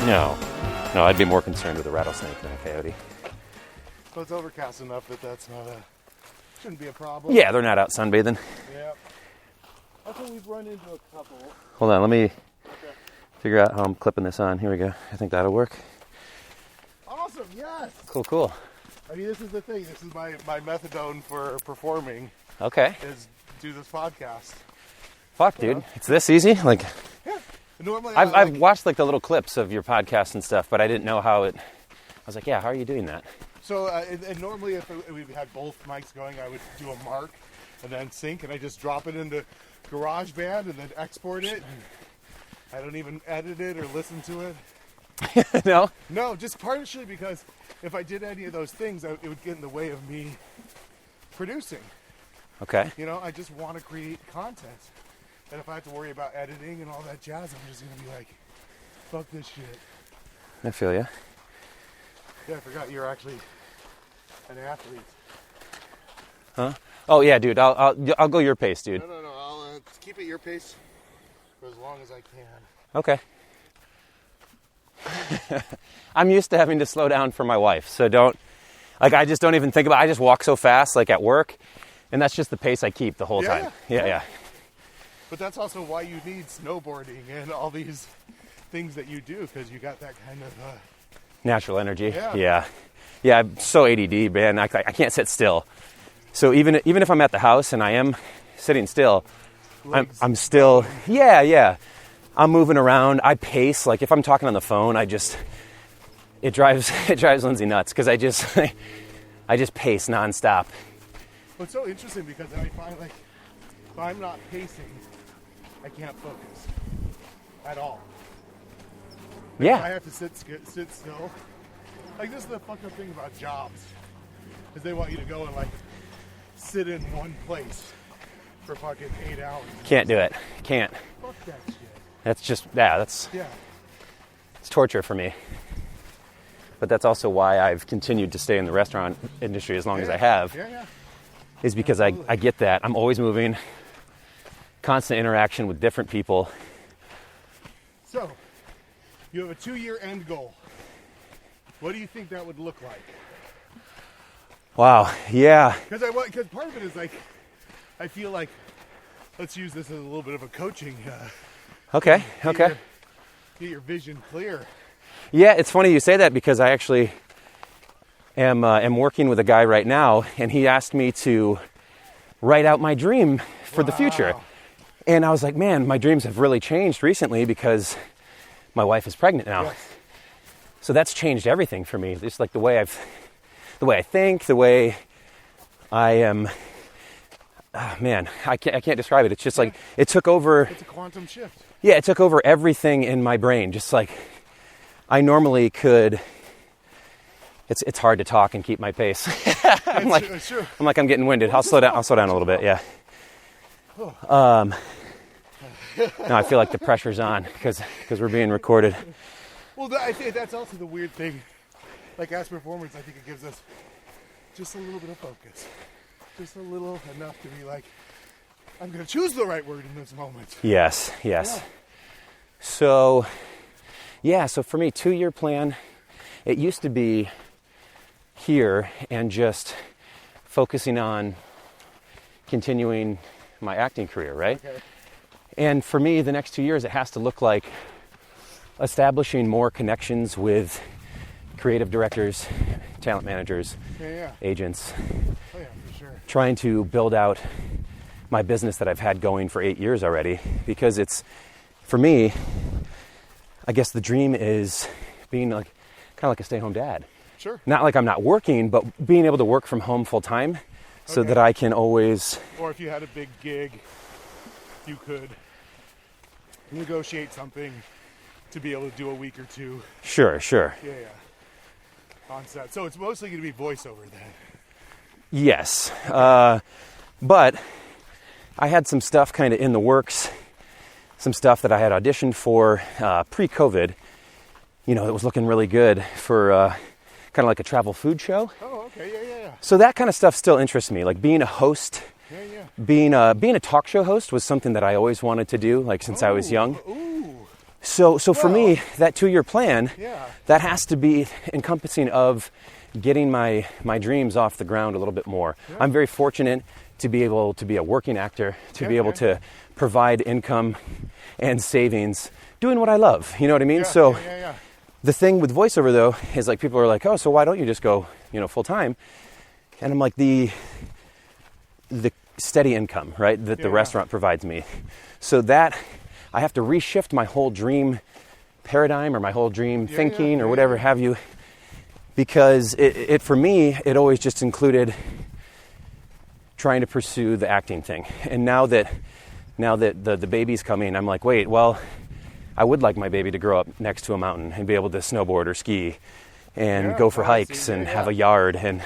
No, I'd be more concerned with a rattlesnake than a coyote. Well, it's overcast enough that shouldn't be a problem. Yeah, they're not out sunbathing. Yeah. I think we've run into a couple. Hold on, let me figure out how I'm clipping this on. Here we go. I think that'll work. Awesome, yes. Cool. I mean, this is the thing. This is my methadone for performing. Okay. Is do this podcast. Fuck, dude. It's this easy? Like, yeah. Normally, I've watched like the little clips of your podcast and stuff, but I didn't know how it. I was like, yeah, how are you doing that? So, and normally if we had both mics going, I would do a mark and then sync, and I just drop it into GarageBand and then export it. I don't even edit it or listen to it. No? No, just partially because if I did any of those things, it would get in the way of me producing. Okay. You know, I just want to create content. And if I have to worry about editing and all that jazz, I'm just going to be like, fuck this shit. I feel you. Yeah, I forgot you're actually an athlete. Huh? Oh yeah, dude. I'll go your pace, dude. No. I'll keep it your pace for as long as I can. Okay. I'm used to having to slow down for my wife, so I just don't even think about it. I just walk so fast, like at work, and that's just the pace I keep the whole time. Yeah. But that's also why you need snowboarding and all these things that you do, because you got that kind of natural energy. Yeah. I'm so ADD, man. I can't sit still. So even if I'm at the house and I am sitting still, I'm still I'm moving around. I pace. Like if I'm talking on the phone, it drives Lindsay nuts because I just pace nonstop. Well, it's so interesting because I find like if I'm not pacing, I can't focus at all. Yeah. I have to sit still. Like this is the fucked up thing about jobs, is they want you to go and like sit in one place for fucking 8 hours. Can't do it. Can't. Fuck that shit. That's just it's torture for me. But that's also why I've continued to stay in the restaurant industry as long as I have. Yeah. Is because I get that. I'm always moving, constant interaction with different people. So, you have a 2-year end goal. What do you think that would look like? Wow, yeah. Because part of it is like, I feel like, let's use this as a little bit of a coaching. Okay. Get your vision clear. Yeah, it's funny you say that because I actually am working with a guy right now, and he asked me to write out my dream for the future. And I was like, man, my dreams have really changed recently because my wife is pregnant now. Yes. So that's changed everything for me. Just like the way I think, the way I am. Oh, man, I can't describe it. It's just like it took over. It's a quantum shift. Yeah, it took over everything in my brain. Just like I normally could. It's hard to talk and keep my pace. I'm like I'm getting winded. I'll slow down a little bit. Yeah. No, I feel like the pressure's on because we're being recorded. Well, I think that's also the weird thing. Like as performers, I think it gives us just a little bit of focus. Just a little enough to be like, I'm going to choose the right word in this moment. Yes. Yeah. So for me, 2-year plan, it used to be here and just focusing on continuing my acting career, right? Okay. And for me, the next 2 years, it has to look like establishing more connections with creative directors, talent managers, agents. Oh yeah, for sure. Trying to build out my business that I've had going for 8 years already, because it's, for me, I guess the dream is being like kind of like a stay-home dad. Sure. Not like I'm not working, but being able to work from home full time so that I can always... Or if you had a big gig, you could negotiate something to be able to do a week or two. Sure. Yeah. On set. So it's mostly going to be voiceover then. Yes. But I had some stuff kind of in the works, some stuff that I had auditioned for pre-COVID. You know, it was looking really good for kind of like a travel food show. Oh, okay. Yeah. So that kind of stuff still interests me. Like being a host, Yeah. being a talk show host was something that I always wanted to do, like since I was young. Ooh. So for me, that 2-year plan, Yeah. that has to be encompassing of getting my dreams off the ground a little bit more. Yeah. I'm very fortunate to be able to be a working actor, to be able to provide income and savings, doing what I love. You know what I mean? Yeah. The thing with voiceover, though, is like people are like, oh, so why don't you just go, full time? And I'm like, the steady income, right, that the restaurant provides me. So that I have to reshift my whole dream paradigm or my whole dream thinking or whatever have you, because it for me, it always just included trying to pursue the acting thing. And now that the baby's coming, I'm like, wait, well, I would like my baby to grow up next to a mountain and be able to snowboard or ski and go for hikes and have a yard and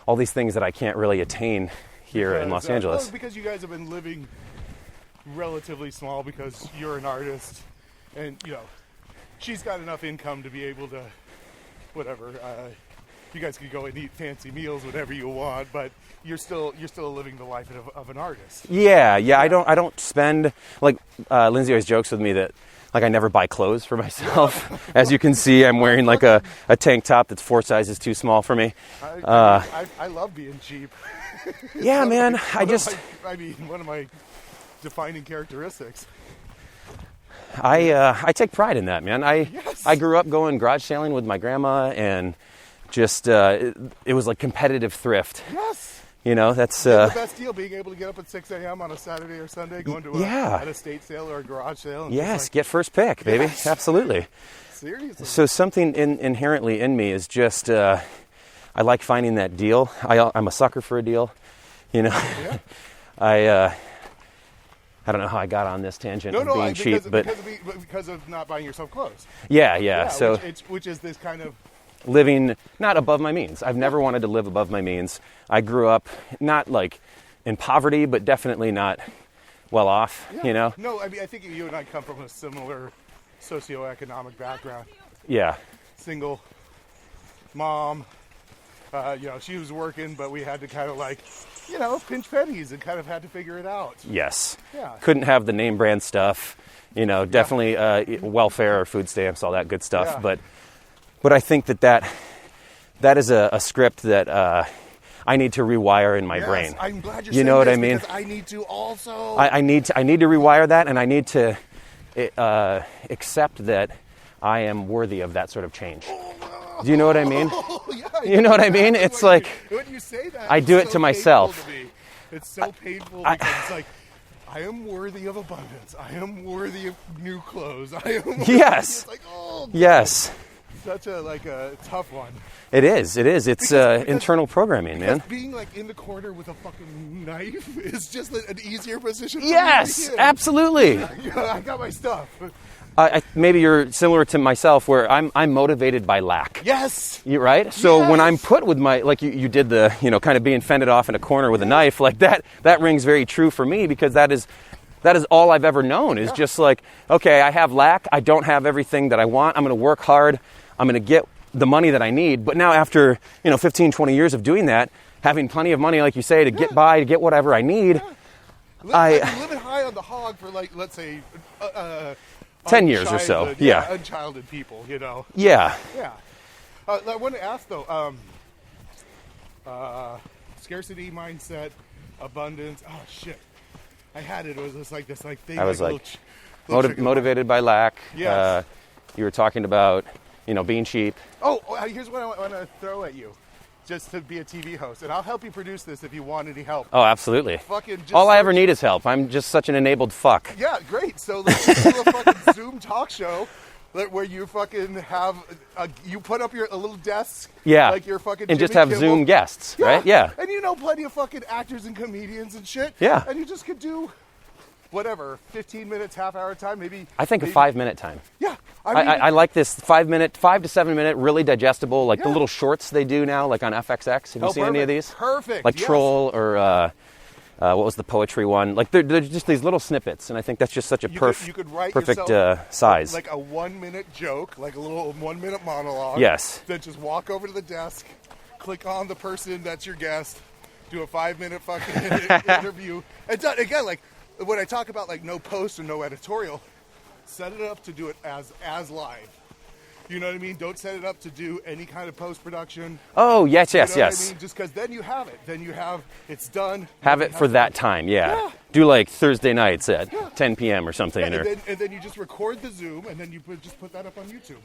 all these things that I can't really attain here in Los Angeles. Well, because you guys have been living relatively small because you're an artist and, she's got enough income to be able to, whatever, you guys could go and eat fancy meals, whatever you want, but you're still living the life of an artist. Yeah. I don't spend, like, Lindsay always jokes with me that, like, I never buy clothes for myself. As you can see, I'm wearing like a tank top that's 4 sizes too small for me. I love being cheap. Yeah, man. One of my defining characteristics. I take pride in that, man. I grew up going garage sailing with my grandma, and just it was like competitive thrift. Yes. That's the best deal, being able to get up at 6 a.m. on a Saturday or Sunday, going to an estate sale or a garage sale. And yes, get first pick, baby. Yes. Absolutely. Seriously. So something inherently in me is just I like finding that deal. I'm a sucker for a deal. Yeah. I don't know how I got on this tangent of being cheap, but because of not buying yourself clothes. Yeah. So which is this kind of living not above my means. I've never wanted to live above my means. I grew up not like in poverty, but definitely not well off. No, I think you and I come from a similar socioeconomic background. Yeah. Single mom. She was working, but we had to kind of pinch pennies and kind of had to figure it out. Yes. Yeah. Couldn't have the name brand stuff, definitely welfare or food stamps, all that good stuff. Yeah. But I think that is a script that I need to rewire in my brain. I'm glad you're saying what I mean? Because I need to also. I need to rewire that, and I need to accept that I am worthy of that sort of change. Do you know what I mean? You know what I mean? It's like when you say that, I do it to myself. It's so painful because it's like, I am worthy of abundance. I am worthy of new clothes. I am worthy. Yes. It's like, oh, yes. Such a tough one. It is. It's because internal programming, man. Being like in the corner with a fucking knife is just an easier position. Yes, absolutely. I got my stuff. Maybe you're similar to myself, where I'm motivated by lack. Yes. Right? So when I'm put with my, like you did the, kind of being fended off in a corner with a knife, like that rings very true for me, because that is all I've ever known, is just like, okay, I have lack. I don't have everything that I want. I'm going to work hard. I'm going to get the money that I need. But now after, 15, 20 years of doing that, having plenty of money, like you say, to get by, to get whatever I need. Living high on the hog for, like, let's say, 10 years or so. Yeah. Unchilded people, Yeah. Yeah. I want to ask, though, scarcity mindset, abundance. Oh, shit. I had it. It was just like this thing. I was motivated by lack. Yes. You were talking about, being cheap. Oh, here's what I want to throw at you. Just to be a TV host. And I'll help you produce this if you want any help. Oh, absolutely. All I ever need is help. I'm just such an enabled fuck. Yeah, great. So let's do a fucking Zoom talk show where you fucking have, you put up a little desk. Yeah. Like you're fucking and Jimmy just have Kimmel. Zoom guests, right? Yeah. And plenty of fucking actors and comedians and shit. Yeah. And you just could do whatever, 15 minutes, half hour time, maybe. I think a 5-minute time. Yeah. I like this 5 to 7 minute, really digestible, like the little shorts they do now, like on FXX. Have you seen any of these? Perfect. Like Troll or what was the poetry one? Like they're just these little snippets, and I think that's just such a perfect size. Like a 1 minute joke, like a little 1 minute monologue. Yes. Then just walk over to the desk, click on the person that's your guest, do a 5-minute fucking interview. And again, like when I talk about like no post or no editorial, set it up to do it as live. You know what I mean? Don't set it up to do any kind of post-production. Oh, yes, You yes, know what yes. I mean? Just because then you have it. Then you have, it's done. Have it for that time, yeah. Do like Thursday nights at 10 p.m. or something. Yeah, or and then you just record the Zoom, and then you just put that up on YouTube.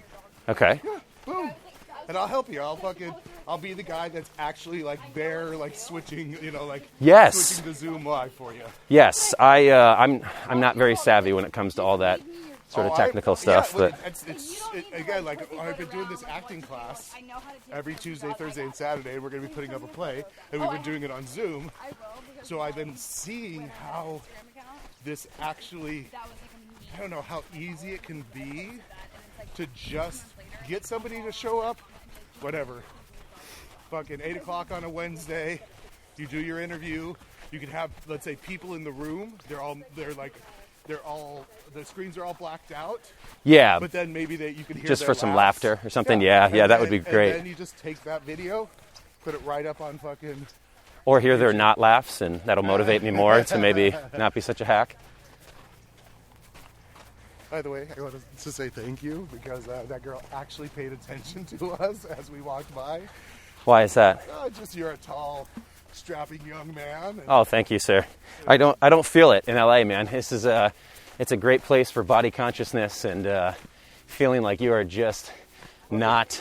Okay. Yeah, boom. And I'll help you. I'll be the guy that's actually like there, like switching, you know, like switching the Zoom live for you. Yes, I'm not very savvy when it comes to all that sort of technical stuff. Yeah, but again, like I've been doing this acting class every Tuesday, Thursday, and Saturday. We're going to be putting up a play, and we've been doing it on Zoom. So I've been seeing how this actually, I don't know how easy it can be to just get somebody to show up, whatever. Fucking 8 o'clock on a Wednesday, you do your interview. You can have, let's say, people in the room. The screens are all blacked out. Yeah. But then maybe you can hear just their for some laughs. laughter or something. Yeah, that would be great. And then you just take that video, put it right up on fucking. Or hear their not laughs, and that'll motivate me more to maybe not be such a hack. By the way, I want to say thank you because that girl actually paid attention to us as we walked by. Why is that? Just you're a tall, strapping young man. Oh, thank you, sir. I don't feel it in LA, man. This is it's a great place for body consciousness and feeling like you are just not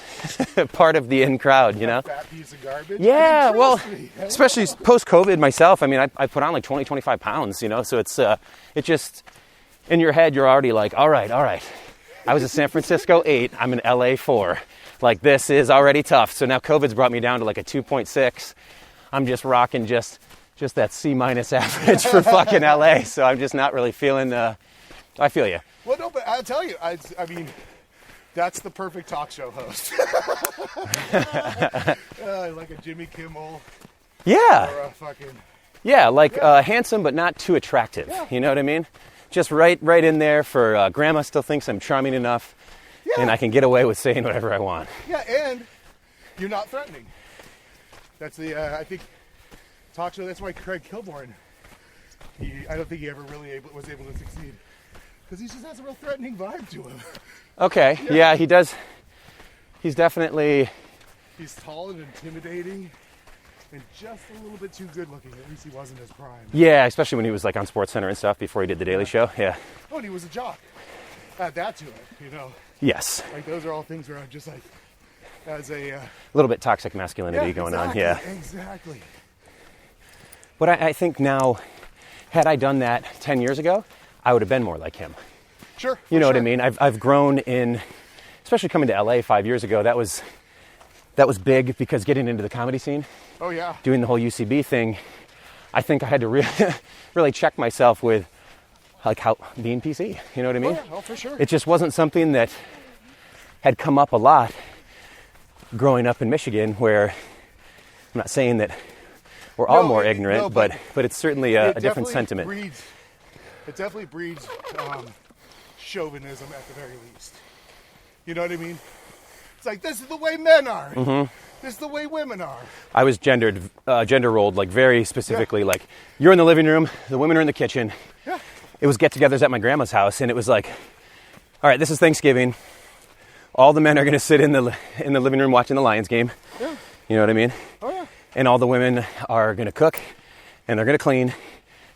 part of the in crowd, you know? Fat piece of garbage. Yeah, well, me. especially post-COVID myself. I mean, I put on like 20, 25 pounds, you know? So it just, in your head, you're already like, all right. I was in San Francisco 8, I'm in LA 4. Like, this is already tough. So now COVID's brought me down to like a 2.6. I'm just rocking just that C- average for fucking LA. So I'm just not really feeling, I feel you. Well, no, but I'll tell you, I mean, that's the perfect talk show host. Like a Jimmy Kimmel. Yeah. Or a fucking. Yeah, like handsome but not too attractive. Yeah. You know what I mean? Just right in there for grandma still thinks I'm charming enough, and I can get away with saying whatever I want. Yeah, and you're not threatening. That's the I think talk show. That's why Craig Kilborn. I don't think he ever really was able to succeed because he just has a real threatening vibe to him. Okay. Yeah, he does. He's definitely. He's tall and intimidating. And just a little bit too good looking. At least he wasn't his prime. Yeah, especially when he was like on SportsCenter and stuff before he did the Daily Show. Yeah. Oh, and he was a jock. Add that to it, you know. Yes. Like those are all things where I'm just like, as a little bit toxic masculinity going on. Yeah. Exactly. But I think now, had I done that 10 years ago, I would have been more like him. Sure. You know what I mean? I've grown in, especially coming to LA 5 years ago. That was big because getting into the comedy scene. Oh, yeah. Doing the whole UCB thing, I think I had to really check myself with like how being PC. You know what I mean? Oh, for sure. It just wasn't something that had come up a lot growing up in Michigan, where I'm not saying that we're all more ignorant, but it's certainly a different sentiment. It definitely breeds chauvinism at the very least. You know what I mean? It's like, this is the way men are. Mm-hmm. This is the way women are. I was gender rolled, like very specifically, like you're in the living room, the women are in the kitchen. Yeah. It was get-togethers at my grandma's house, and it was like, all right, this is Thanksgiving. All the men are going to sit in the living room watching the Lions game. Yeah. You know what I mean? Oh, yeah. And all the women are going to cook, and they're going to clean,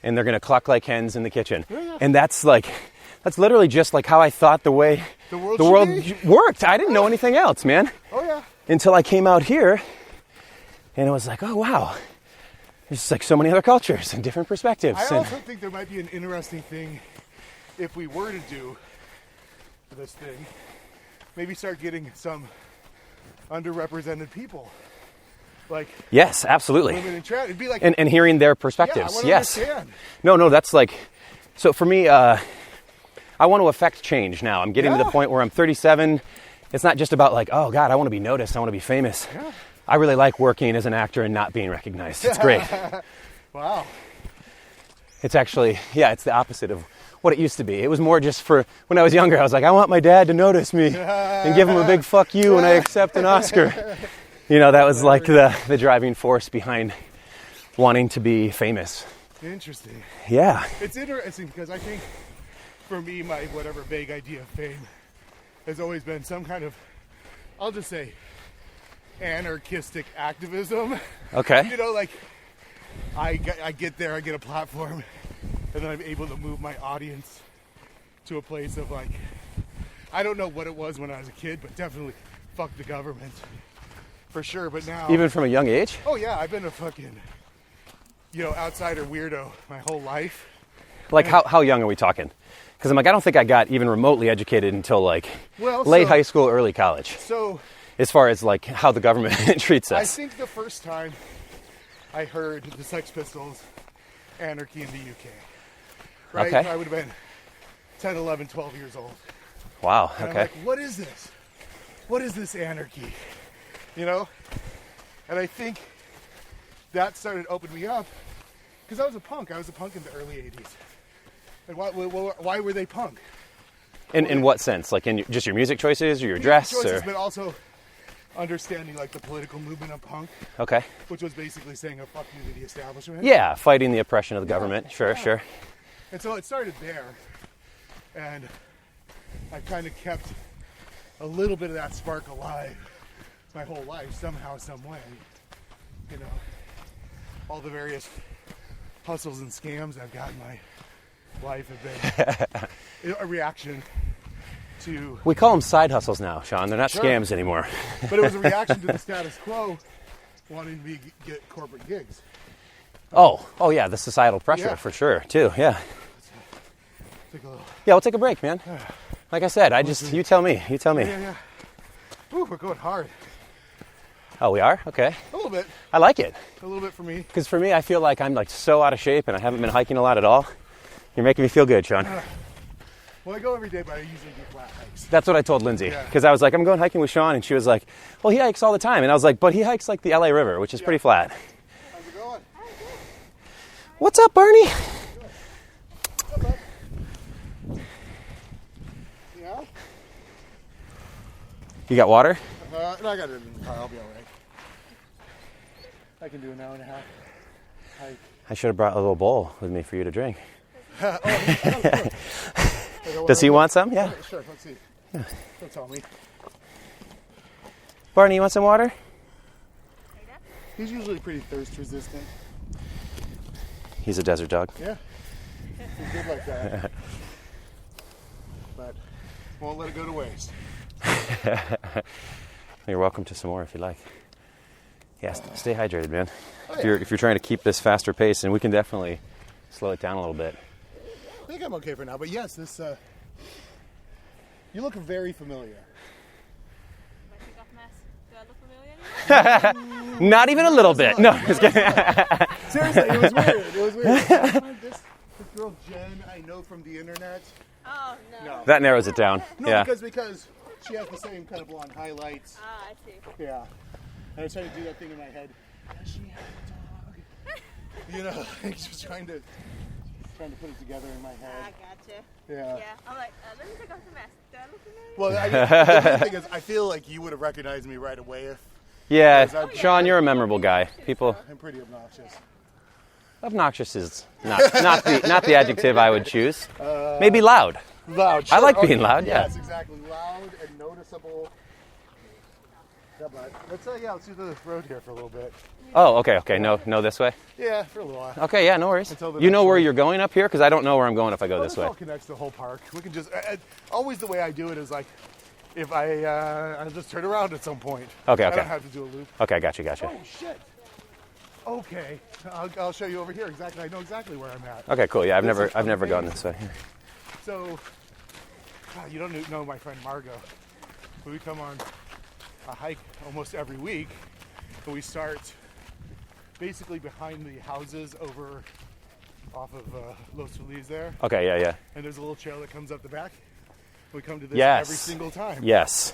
and they're going to cluck like hens in the kitchen. Yeah. And that's literally just like how I thought the world worked. I didn't know anything else, man. Oh, yeah. Until I came out here, and it was like, oh, wow. There's just like so many other cultures and different perspectives. I also think there might be an interesting thing if we were to do this thing. Maybe start getting some underrepresented people. Like, yes, absolutely. Women in trans. It'd be like, and hearing their perspectives. Yeah, I yes. Understand. No, that's like, so for me, I want to affect change now. I'm getting to the point where I'm 37. It's not just about like, oh God, I want to be noticed. I want to be famous. Yeah. I really like working as an actor and not being recognized. It's great. Wow. It's actually, it's the opposite of what it used to be. It was more just for, when I was younger, I was like, I want my dad to notice me and give him a big fuck you when I accept an Oscar. You know, that was like the driving force behind wanting to be famous. Interesting. Yeah. It's interesting because I think for me, my whatever vague idea of fame has always been some kind of, I'll just say, anarchistic activism. Okay. You know, like I get there, I get a platform, and then I'm able to move my audience to a place of like, I don't know what it was when I was a kid, but definitely fuck the government for sure. But now, Even from a young age? oh yeah, I've been a fucking, you know, outsider weirdo my whole life. Like how young are we talking? Because I'm like, I don't think I got even remotely educated until like late high school, early college. So as far as like how the government treats us. I think the first time I heard the Sex Pistols, Anarchy in the UK, right? Okay. I would have been 10, 11, 12 years old. Wow, And okay. I'm like, what is this? What is this anarchy? You know? And I think that started opening me up because I was a punk. I was a punk in the early 80s. And why were they punk? In what sense? Like in just your music choices or your dress? Choices, or? but also understanding like the political movement of punk, Okay. which was basically saying a fuck you to the establishment. Yeah, fighting the oppression of the government. Sure, Yeah. sure. And so it started there. And I kind of kept a little bit of that spark alive my whole life, somehow, some way. You know, all the various hustles and scams I've got in my life have been a reaction to... We call them side hustles now, Sean. They're not Sure. scams anymore. But it was a reaction to the status quo wanting me to get corporate gigs. Oh yeah, the societal pressure Yeah. for sure, too. Yeah. Take a little... Yeah, we'll take a break, man. Like I said, you tell me. You tell me. Yeah. Ooh, we're going hard. Oh, we are? Okay. A little bit. I like it. A little bit for me. Because for me, I feel like I'm like so out of shape and I haven't been hiking a lot at all. You're making me feel good, Sean. Well, I go every day, but I usually do flat hikes. That's what I told Lindsay. Yeah. Because I was like, I'm going hiking with Sean. And she was like, well, he hikes all the time. And I was like, but he hikes like the LA River, which is pretty flat. How's it going? What's up, Barney? What's up, bud? Yeah? You got water? No, I got it in the car. I'll be all right. I can do an hour and a half hike. I should have brought a little bowl with me for you to drink. Oh, I don't Does he want some? Yeah. Okay, sure, let's see. Don't tell me. Barney, you want some water? He's usually pretty thirst resistant. He's a desert dog. Yeah. He's good like that. But won't let it go to waste. You're welcome to some more if you like. Yeah, stay hydrated, man. Oh, If you're trying to keep this faster pace, and we can definitely slow it down a little bit. I think I'm okay for now, but yes, this, you look very familiar. Not even a little bit. No, just kidding. Seriously, it was weird. It was weird. This girl Jen, I know from the internet. Oh, no. That narrows it down. No, Yeah. because she has the same kind of blonde highlights. Ah, I see. Yeah. And I was trying to do that thing in my head. Does she have a dog? You know, just trying to put it together in my I head. gotcha. Yeah. Yeah. I'm like, let me take off the mask. Do I look familiar? Well, the weird thing is, I feel like you would have recognized me right away if Yeah, Sean, you're a memorable guy. People, I'm pretty obnoxious. obnoxious is not the adjective I would choose. Maybe loud. Loud. I like sure. being loud, yeah. Yes, exactly. Loud and noticeable. Yeah, but let's do the road here for a little bit. Oh, okay. No, this way. Yeah, for a little while. Okay, yeah, no worries. Until the You know next where one. you're going up here? Because I don't know where I'm going if I go Well, this way. all connects the whole park. We can just always the way I do it is like if I just turn around at some point. Okay. I don't have to do a loop. Okay, gotcha. Oh shit. Okay, I'll show you over here. Exactly, I know exactly where I'm at. Okay, cool. Yeah, I've This is never gone amazing. this way. So, you don't know my friend Margot, but we come on a hike almost every week, and we start basically behind the houses over off of Los Feliz there, Okay, yeah. and there's a little trail that comes up the back. We come to this Yes. every single time. Yes.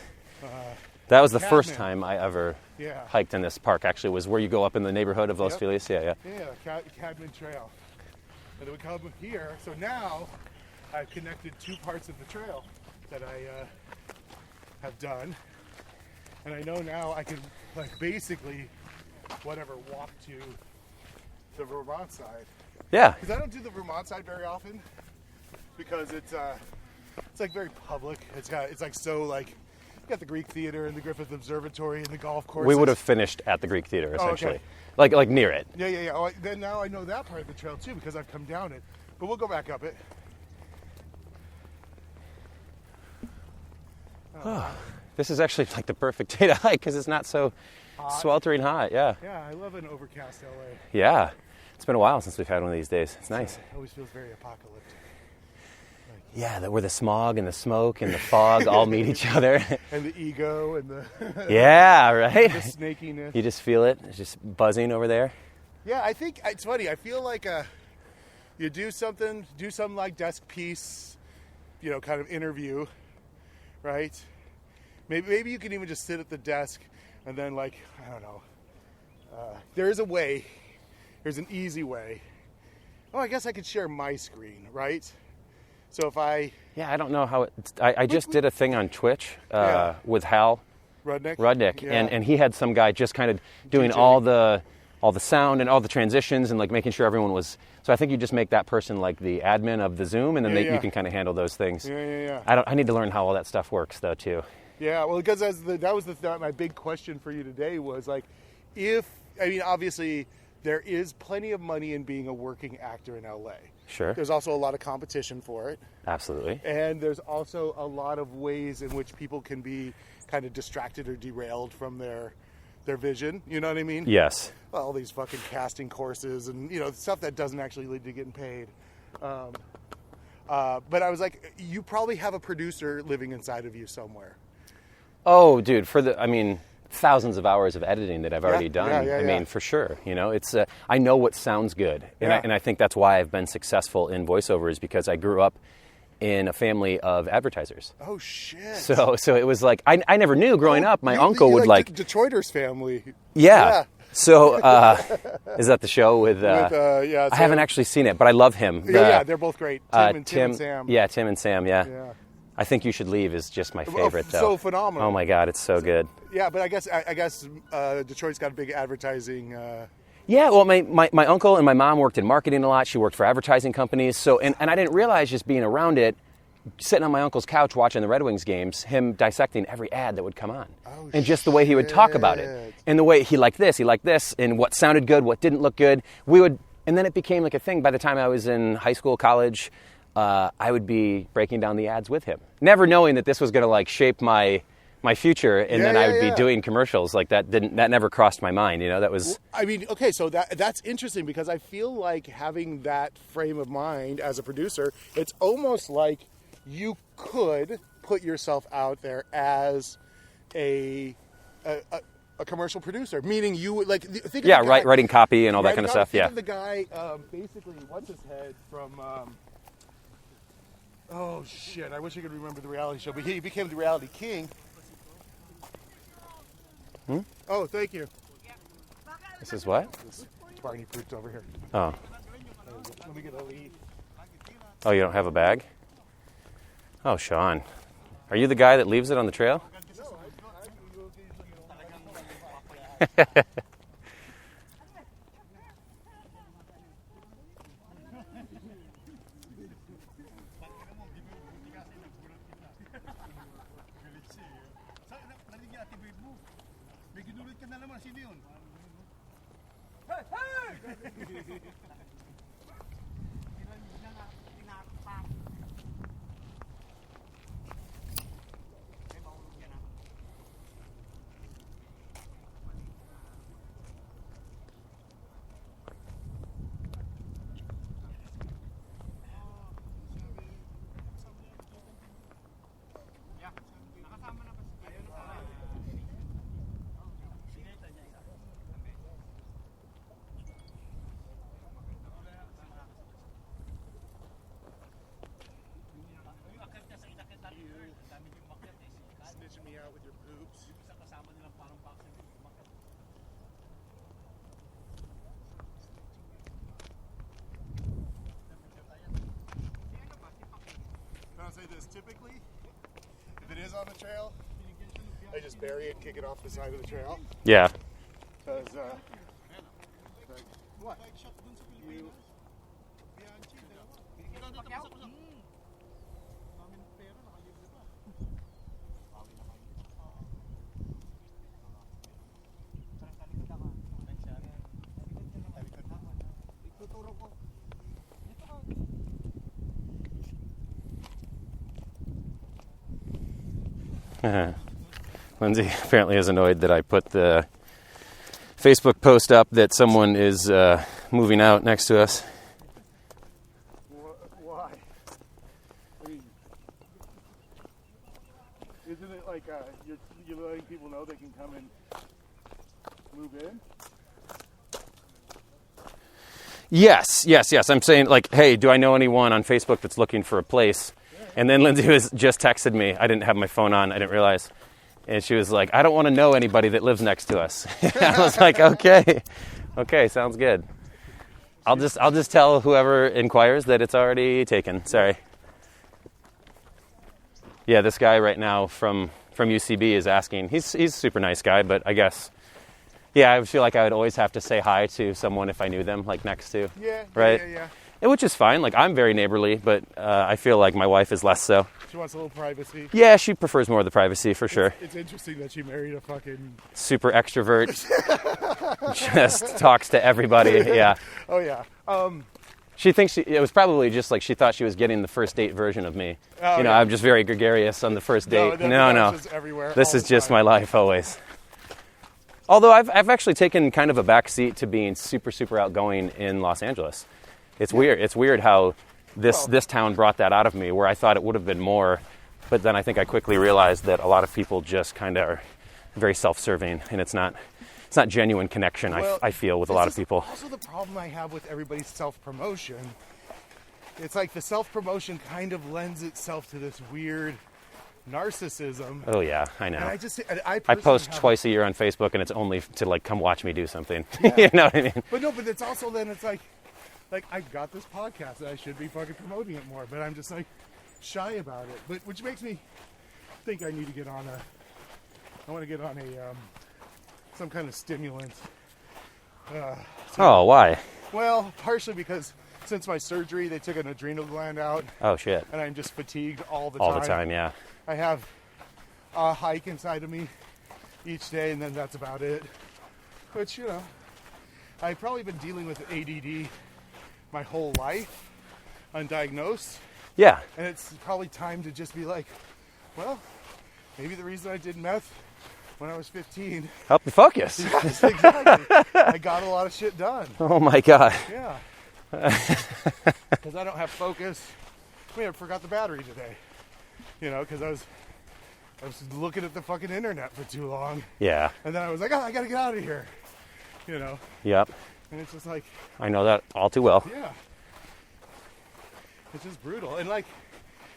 That was the first Catman. time I ever Yeah. hiked in this park. Actually, was where you go up in the neighborhood of Los Yep. Feliz. Yeah. Yeah, Cadman Trail. And then we come here. So now I've connected two parts of the trail that I have done. And I know now I can, like, basically, whatever, walk to the Vermont side. Yeah. Because I don't do the Vermont side very often. because it's like very public. It's like so like you got the Greek Theater and the Griffith Observatory and the golf course. We would have finished at the Greek Theater essentially, Oh, okay. like near it. Yeah. Oh, then now I know that part of the trail too because I've come down it. But we'll go back up it. This is actually like the perfect day to hike because it's not so sweltering hot. Yeah. Yeah, I love an overcast LA. Yeah. It's been a while since we've had one of these days. It's nice. It always feels very apocalyptic. Yeah, where the smog and the smoke and the fog all meet each other. And the ego and the Yeah, right? the snakiness. You just feel it. It's just buzzing over there. Yeah, I think it's funny. I feel like you do some like desk piece, kind of interview, right? Maybe you can even just sit at the desk and then I don't know. There is a way. There's an easy way. Oh, I guess I could share my screen, right? So if I... Yeah, I don't know how I just did a thing on Twitch with Hal Rudnick, yeah. and he had some guy just kind of doing all the sound and all the transitions and making sure everyone was... So I think you just make that person like the admin of the Zoom, and then you can kind of handle those things. Yeah. I need to learn how all that stuff works, though, too. Yeah, well, because that was my big question for you today was obviously there is plenty of money in being a working actor in LA. Sure. There's also a lot of competition for it. Absolutely. And there's also a lot of ways in which people can be kind of distracted or derailed from their vision. You know what I mean? Yes. Well, all these fucking casting courses and, stuff that doesn't actually lead to getting paid. But I was like, you probably have a producer living inside of you somewhere. Oh, dude, thousands of hours of editing that I've already done. Yeah. I mean, for sure. It's I know what sounds good, and I think that's why I've been successful in voiceover is because I grew up in a family of advertisers. Oh shit! So it was like I never knew growing up. My uncle would Detroiters family. Yeah. So is that the show with? I haven't actually seen it, but I love him. They're both great. Tim and Sam. Yeah, Tim and Sam. Yeah. I Think You Should Leave is just my favorite, though. So phenomenal. Oh my God, it's so good. Yeah, but I guess Detroit's got a big advertising. Yeah, well, my uncle and my mom worked in marketing a lot. She worked for advertising companies. So, and I didn't realize just being around it, sitting on my uncle's couch watching the Red Wings games, him dissecting every ad that would come on. Oh, and just the way he would talk about it. And the way he liked this, and what sounded good, what didn't look good. And then it became like a thing. By the time I was in high school, college, I would be breaking down the ads with him, never knowing that this was going to shape my future, and then I would be doing commercials. That never crossed my mind. That was. Okay, so that's interesting because I feel like having that frame of mind as a producer, it's almost like you could put yourself out there as a commercial producer, meaning you would think. Yeah, writing copy and all that kind of stuff. Think of the guy, basically, what's his head from. Oh shit! I wish I could remember the reality show, but he became the reality king. Oh, thank you. This is what? This Barney pooped over here. Oh. Let me get a lead. Oh, you don't have a bag? Oh, Sean. Are you the guy that leaves it on the trail? Snitching me out with your boobs. I'll say this, typically, if it is on the trail, I just bury it and kick it off the side of the trail. Yeah. Because, what? Lindsay apparently is annoyed that I put the Facebook post up that someone is moving out next to us. Why? I mean, isn't it like you're letting people know they can come and move in? Yes. I'm saying, like, hey, do I know anyone on Facebook that's looking for a place? And then Lindsay was just texted me. I didn't have my phone on. I didn't realize. And she was like, I don't want to know anybody that lives next to us. I was like, okay, sounds good. I'll just tell whoever inquires that it's already taken. Sorry. Yeah, this guy right now from UCB is asking. He's a super nice guy, but I guess, yeah, I feel like I would always have to say hi to someone if I knew them, like next to. Yeah. Right? Yeah. And which is fine. Like, I'm very neighborly, but I feel like my wife is less so. She wants a little privacy. Yeah, she prefers more of the privacy, for sure. It's interesting that she married a fucking... Super extrovert. Just talks to everybody, yeah. Oh, yeah. She thinks it was probably just like she thought she was getting the first date version of me. Oh, yeah. I'm just very gregarious on the first date. No. Just everywhere, this is just my life always. Although I've actually taken kind of a back seat to being super, super outgoing in Los Angeles. It's weird. It's weird how this town brought that out of me, where I thought it would have been more, but then I think I quickly realized that a lot of people just kind of are very self-serving, and it's not genuine connection. Well, I feel with a lot of people. Also, the problem I have with everybody's self-promotion, it's like the self-promotion kind of lends itself to this weird narcissism. Oh yeah, I know. And I post twice a year on Facebook, and it's only to like come watch me do something. Yeah. You know what I mean? But it's also then it's like I got this podcast and I should be fucking promoting it more, but I'm just like shy about it. But which makes me think I need to get on I want to get on some kind of stimulant. Why? Well, partially because since my surgery, they took an adrenal gland out. Oh shit! And I'm just fatigued all the time. All the time, yeah. I have a hike inside of me each day, and then that's about it. Which, you know, I've probably been dealing with ADD my whole life, undiagnosed. Yeah. And it's probably time to just be like, well, maybe the reason I did meth when I was 15. Help you focus. Yes, exactly. I got a lot of shit done. Oh my God. Yeah. Because I don't have focus. I forgot the battery today. You know, because I was looking at the fucking internet for too long. Yeah. And then I was like, I gotta get out of here. You know. Yep. And it's just like, I know that all too well. Yeah. It's just brutal. And like,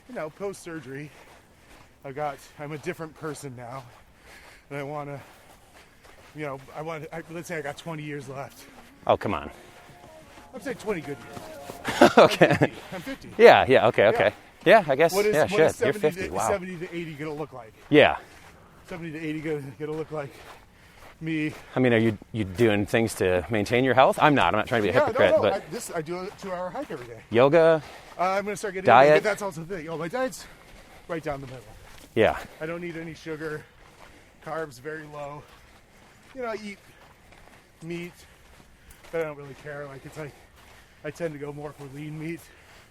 you know, post-surgery, I'm a different person now. And I want to, you know, let's say I got 20 years left. Oh, come on. I'm saying 20 good years. Okay. I'm 50. Yeah, okay. Yeah, I guess, what is 70 you're 50, wow. 70 to 80 going to look like? Yeah. 70 to 80 going to look like me. I mean, are you doing things to maintain your health? I'm not trying to be a hypocrite. No. But I do a 2-hour hike every day. Yoga? I'm going to start getting diet. But that's also the thing. My diet's right down the middle. Yeah. I don't need any sugar. Carbs very low. You know, I eat meat, but I don't really care. Like, it's like I tend to go more for lean meat.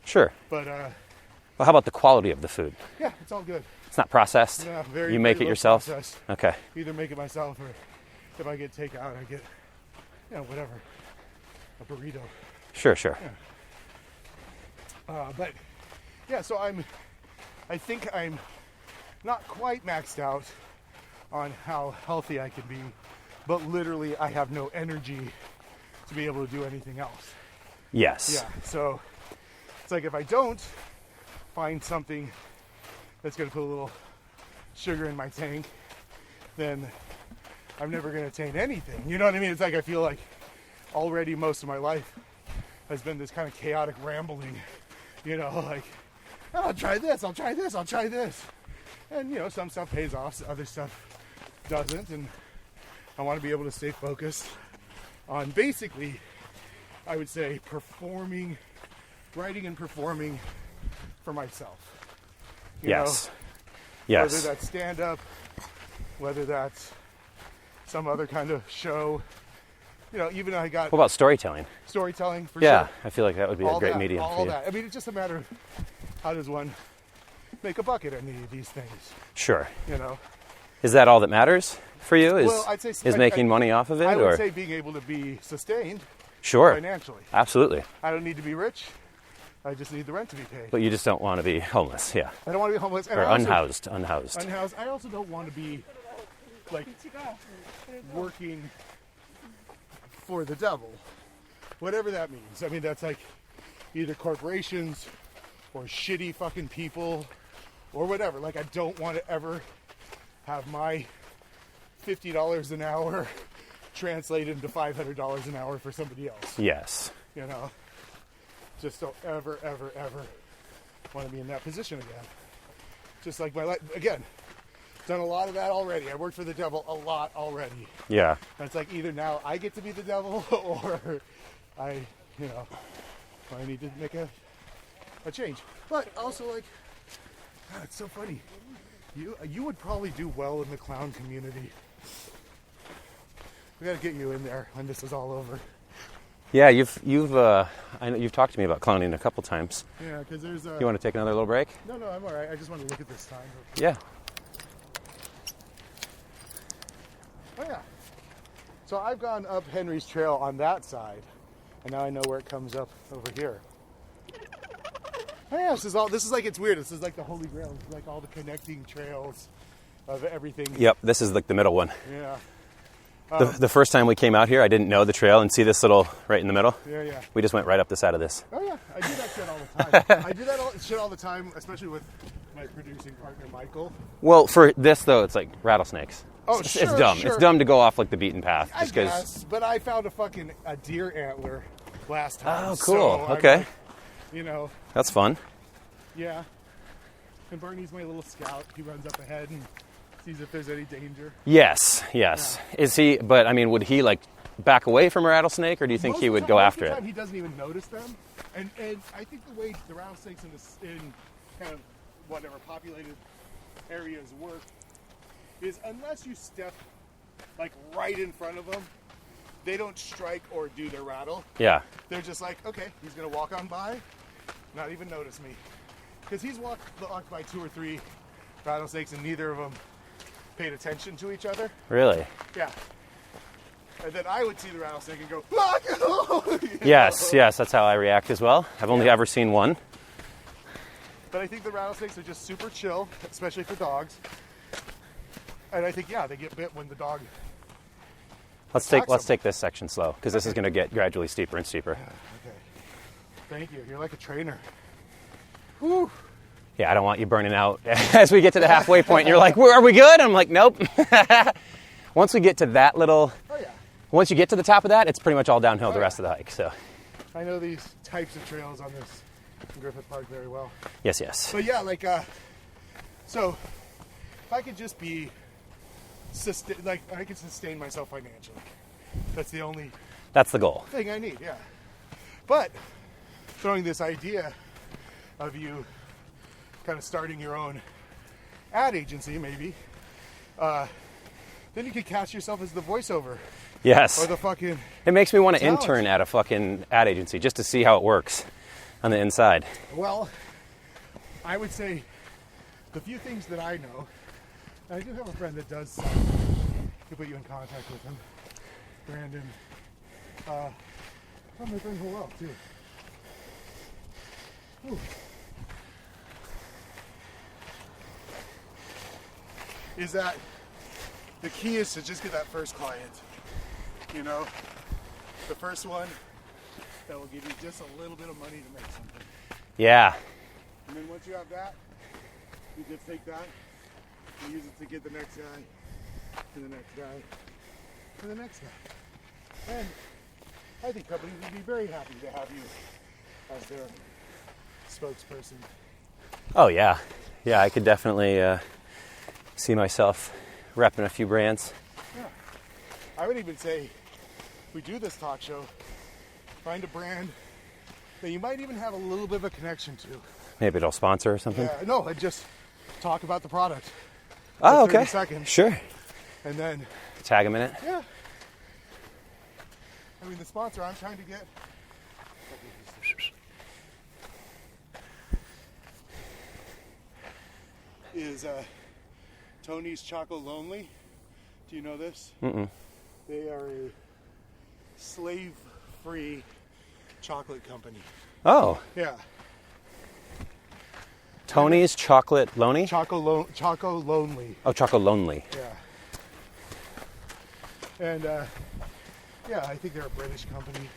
Sure. But well, how about the quality of the food? Yeah, it's all good. It's not processed. Yeah, very. You make very it yourself. Processed. Okay. Either make it myself, or if I get takeout, I get, you know, whatever, a burrito. Sure. Yeah. But yeah, so I think I'm not quite maxed out on how healthy I can be, but literally I have no energy to be able to do anything else. Yes. Yeah. So it's like if I don't find something that's going to put a little sugar in my tank, then I'm never going to attain anything. You know what I mean? It's like I feel like already most of my life has been this kind of chaotic rambling, you know, like, I'll try this. And, you know, some stuff pays off, other stuff doesn't. And I want to be able to stay focused on basically, I would say, writing and performing for myself. You know, Yes. Whether that's stand-up, whether that's some other kind of show. You know, even I got... What about storytelling? Storytelling, for yeah, sure. I feel like that would be a great medium for you. All that. I mean, it's just a matter of how does one make a buck at any of these things. Sure. You know. Is that all that matters for you? I'd say is making money off of it? I would say being able to be sustained. Sure. Financially. Absolutely. I don't need to be rich. I just need the rent to be paid. But you just don't want to be homeless, yeah. I don't want to be homeless. Or unhoused. Unhoused. I also don't want to be, like, working for the devil. Whatever that means. I mean, that's like either corporations or shitty fucking people or whatever. Like, I don't want to ever have my $50 an hour translated into $500 an hour for somebody else. Yes. You know? Just don't ever, ever, ever want to be in that position again. Just like my life, again, done a lot of that already. I worked for the devil a lot already. Yeah. And it's like either now I get to be the devil or I need to make a change. But also, like, God, it's so funny. You would probably do well in the clown community. We gotta get you in there when this is all over. Yeah, I know you've talked to me about clowning a couple times. Yeah, because there's a... You want to take another little break? No, I'm all right. I just want to look at this time. Yeah. Oh, yeah. So I've gone up Henry's Trail on that side, and now I know where it comes up over here. Oh, yeah, this is like, it's weird. This is like the Holy Grail. This is like all the connecting trails of everything. Yep, this is like the middle one. Yeah. The first time we came out here, I didn't know the trail, and see this little right in the middle? Yeah. We just went right up the side of this. Oh, yeah. I do that shit all the time. I do that shit all the time, especially with my producing partner, Michael. Well, for this, though, it's like rattlesnakes. Oh, it's sure, dumb. Sure. It's dumb to go off like the beaten path. I guess, but I found a deer antler last time. Oh, cool. So Okay. Like, that's fun. Yeah. And Bernie's my little scout. He runs up ahead and sees if there's any danger. Yes. Yeah. Is he? But I mean, would he like back away from a rattlesnake, or do you think he would go after it? He doesn't even notice them. And I think the way the rattlesnakes in kind of whatever populated areas work is unless you step like right in front of them, they don't strike or do their rattle. Yeah. They're just like, okay, he's gonna walk on by, not even notice me, because he's walked by 2 or 3 rattlesnakes and neither of them paid attention to each other. Really? Yeah. And then I would see the rattlesnake and go, Yes, that's how I react as well. I've only ever seen one. But I think the rattlesnakes are just super chill, especially for dogs. And I think, they get bit when the dog Let's take this section slow, because this is going to get gradually steeper and steeper. Okay. Thank you. You're like a trainer. Whew. Yeah, I don't want you burning out as we get to the halfway point. You're like, are we good? I'm like, nope. Once we get to that little, once you get to the top of that, it's pretty much all downhill the rest of the hike. So I know these types of trails on this Griffith Park very well. Yes. But yeah, like, so if I could just be, I could sustain myself financially. That's the goal. Thing I need, yeah. But throwing this idea of you kind of starting your own ad agency, maybe, then you could cast yourself as the voiceover. Yes. Or the fucking... It makes me want to intern at a fucking ad agency just to see how it works on the inside. Well, I would say the few things that I know, and I do have a friend that does, to put you in contact with him, Brandon, I'm my friend Joel, too. Ooh. Is that the key is to just get that first client, the first one that will give you just a little bit of money to make something. Yeah. And then once you have that, you just take that and use it to get the next guy, to the next guy, to the next guy. And I think companies would be very happy to have you as their spokesperson. Oh, yeah. Yeah, I could definitely see myself repping a few brands. Yeah. I would even say, if we do this talk show, find a brand that you might even have a little bit of a connection to. Maybe it'll sponsor or something? Yeah, no, and just talk about the product. Oh, okay. 30 seconds. Sure. And then... tag them in it? Yeah. I mean, the sponsor I'm trying to get... is Tony's Choco Lonely. Do you know this? Mm-mm. They are a slave-free chocolate company. Oh, Yeah. Tony's Chocolate Lonely? Choco Lonely. Oh, Choco Lonely. Yeah. And yeah, I think they're a British company,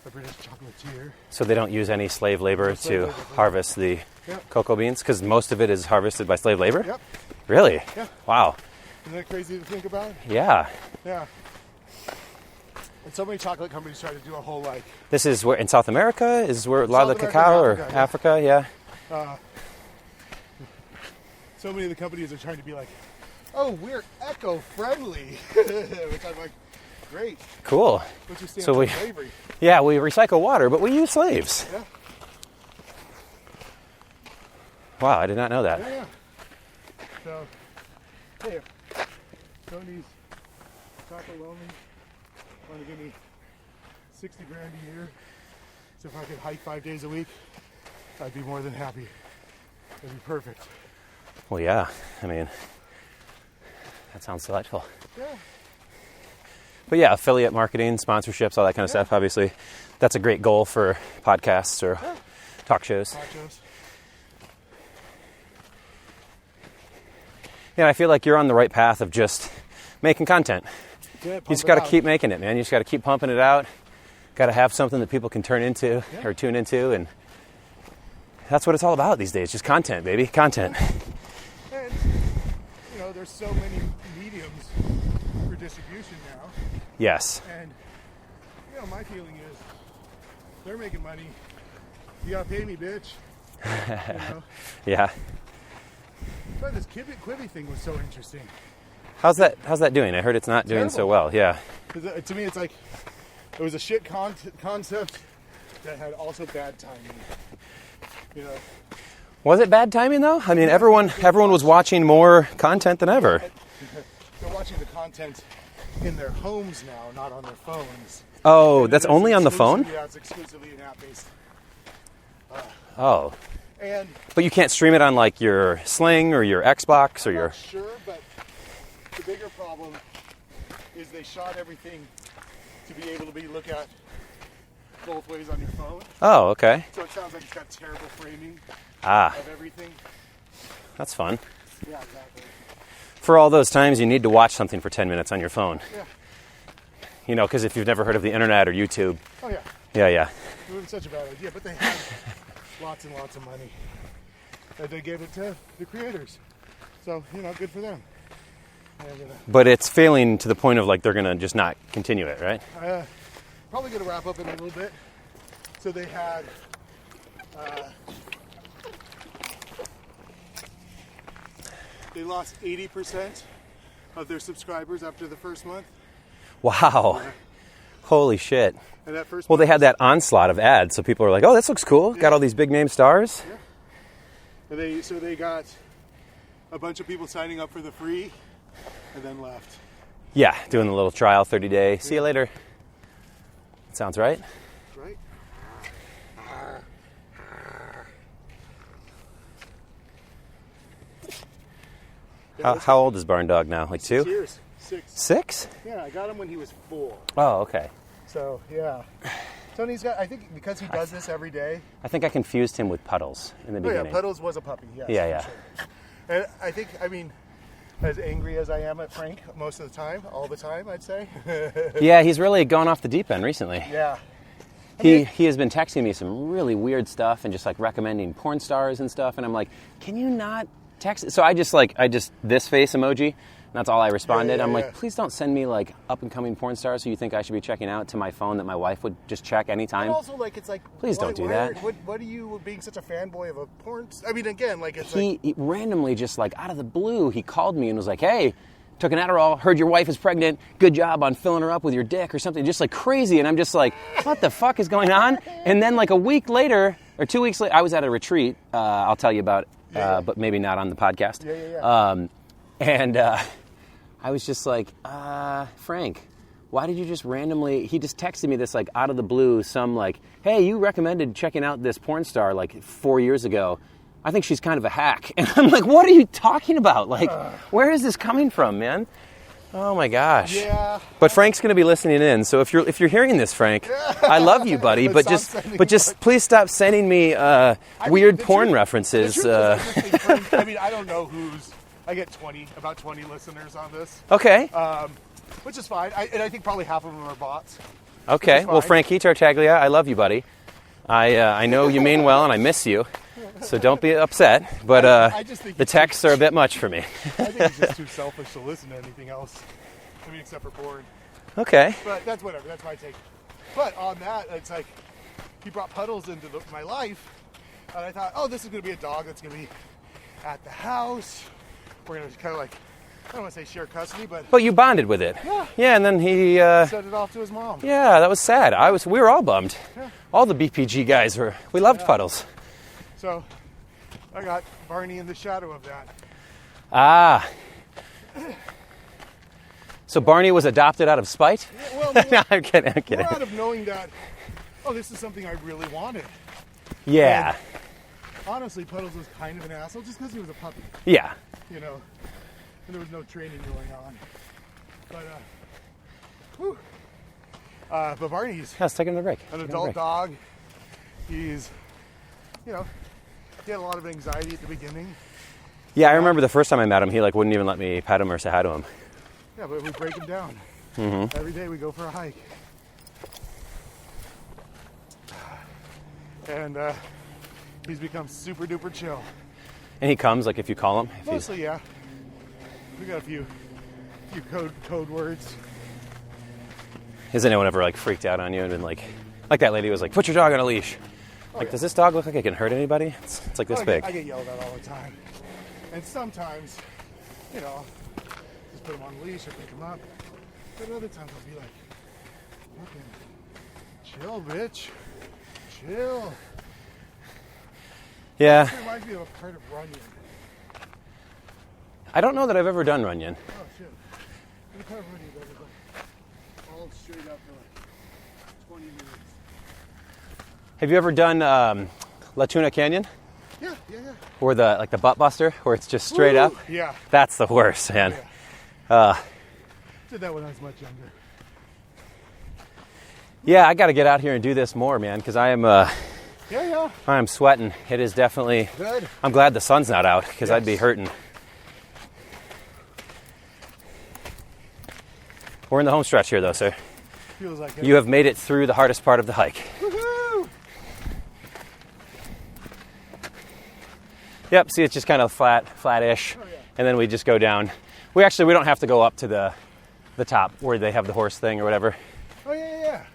a British chocolatier. So they don't use any slave labor slave to labor. harvest the Yep. cocoa beans? Because most of it is harvested by slave labor? Yep. Really? Yeah. Wow. Isn't that crazy to think about? Yeah. Yeah. And so many chocolate companies try to do a whole like. This is where in South America is where a lot South of the America cacao and or Africa, Africa, yeah. So many of the companies are trying to be like, oh, we're eco-friendly, which I'm like, great. Cool. What's your stance So on we- slavery? Yeah, we recycle water, but we use slaves. Yeah. Wow, I did not know that. Yeah. So, hey, Tony's Choco Lonely want to give me $60,000 a year. So if I could hike 5 days a week, I'd be more than happy. It'd be perfect. Well, yeah. I mean, that sounds delightful. Yeah. But yeah, affiliate marketing, sponsorships, all that kind of stuff, obviously. That's a great goal for podcasts or talk shows. Nachos. Yeah, I feel like you're on the right path of just making content. Yeah, You just got to keep making it, man. You just got to keep pumping it out. Got to have something that people can turn into or tune into, and that's what it's all about these days. Just content, baby, content. And, you know, there's so many mediums for distribution now. Yes. And, you know, my feeling is they're making money. You got to pay me, bitch. You know? Yeah. But this Quibi thing was so interesting. How's that doing? I heard it's not doing so Terrible. well. Yeah. 'Cause to me, it's like it was a shit concept that had also bad timing. You know, Was it bad timing though? I mean, everyone was watching more content than ever. they're watching the content in their homes now, not on their phones. Oh, And that's it's only on the phone? Yeah, it's exclusively an app-based. Oh, And but you can't stream it on like your Sling or your Xbox or I'm your. not sure, but the bigger problem is they shot everything to be able to be look at both ways on your phone. Oh, okay. So it sounds like it's got terrible framing Ah, of everything. that's fun. Yeah, exactly. For all those times you need to watch something for 10 minutes on your phone. Yeah. You know, because if you've never heard of the internet or YouTube. Oh yeah. Yeah. It wasn't such a bad idea, but they had lots and lots of money that they gave it to the creators. So, you know, good for them. And, But it's failing to the point of like they're going to just not continue it, right? probably going to wrap up in a little bit. So they had they lost 80% of their subscribers after the first month. Wow. Holy shit. And that first Well, they month, had that onslaught of ads, so people are like, oh, this looks cool. Got all these big name stars. and they got a bunch of people signing up for the free and then left. Yeah, doing the little trial, 30-day. See you later. Sounds right. Right? How old is Barn Dog now? Like 2? 6 years. 6. 6? Yeah, I got him when he was 4. Oh, okay. So, yeah. Tony's got, I think because he does this every day. I think I confused him with Puddles in the Oh, beginning. yeah, Puddles was a puppy, yes. Yeah. for sure. And I think, I mean, as angry as I am at Frank most of the time, all the time, I'd say. Yeah, he's really gone off the deep end recently. Yeah. He has been texting me some really weird stuff and just like recommending porn stars and stuff, and I'm like, can you not text? So I just this face emoji. That's all I responded. Yeah, I'm yeah. like, please don't send me like up and coming porn stars who you think I should be checking out to my phone that my wife would just check anytime. And also, like, it's like, Please don't do that. What are you being such a fanboy of a porn? I mean, again, like, it's He randomly just like out of the blue, he called me and was like, hey, took an Adderall, heard your wife is pregnant, good job on filling her up with your dick or something, just like crazy. And I'm just like, what the fuck is going on? And then like a week later, or 2 weeks later, I was at a retreat, I'll tell you about, but maybe not on the podcast. Yeah. I was just like, Frank, why did you just randomly, he just texted me this like out of the blue, some like, hey, you recommended checking out this porn star like 4 years ago. I think she's kind of a hack. And I'm like, what are you talking about? Like, where is this coming from, man? Oh my gosh. Yeah. But Frank's going to be listening in. So if you're hearing this, Frank, I love you, buddy. But just please stop sending me weird porn references. I mean, I don't know I get about 20 listeners on this. Okay. Which is fine. And I think probably half of them are bots. Okay. Well, Frankie Tartaglia, I love you, buddy. I know you mean well, and I miss you. So don't be upset, but I just think the texts are a bit much for me. I think it's just too selfish to listen to anything else. I mean, except for porn. Okay. But that's whatever. That's my take. But on that, it's like he brought Puddles into my life, and I thought, oh, this is going to be a dog that's going to be at the house. We're going to kind of like, I don't want to say share custody, but... But you bonded with it. Yeah. Yeah, and then he... sent it off to his mom. Yeah, that was sad. We were all bummed. Yeah. All the BPG guys we loved Puddles. So I got Barney in the shadow of that. Ah. So Barney was adopted out of spite? Yeah, well, No, I'm kidding. more out of knowing that, oh, this is something I really wanted. Yeah. And honestly, Puddles was kind of an asshole just because he was a puppy. Yeah. You know, and there was no training going on. But, but Barney's Let's take another break. an adult dog. He's, you know, he had a lot of anxiety at the beginning. Yeah, I remember the first time I met him, he wouldn't even let me pet him or say hi to him. Yeah, but we break him down. Mm-hmm. Every day we go for a hike. And he's become super duper chill. And he comes, like, if you call him? Mostly, yeah. We got a few code words. Has anyone ever, like, freaked out on you and been like that lady was like, put your dog on a leash. Does this dog look like it can hurt anybody? It's like this big. I get yelled at all the time. And sometimes, you know, just put him on a leash or pick him up. But other times I'll be like, fucking chill, bitch. Chill. Yeah. It reminds me of a part of Runyon. I don't know that I've ever done Runyon. Oh, shit. The part of Runyon that was like all straight up for like 20 minutes. Have you ever done La Tuna Canyon? Yeah. Or the butt buster, where it's just straight up? Yeah. That's the worst, man. Did that when I was much younger. Yeah, I got to get out here and do this more, man, because I am sweating. It is definitely good. I'm glad the sun's not out, because I'd be hurting. We're in the home stretch here, though, sir. Feels like it. You have made it through the hardest part of the hike. Woohoo! Yep, see, it's just kind of flat-ish, and then we just go down. We don't have to go up to the top where they have the horse thing or whatever. Oh, yeah.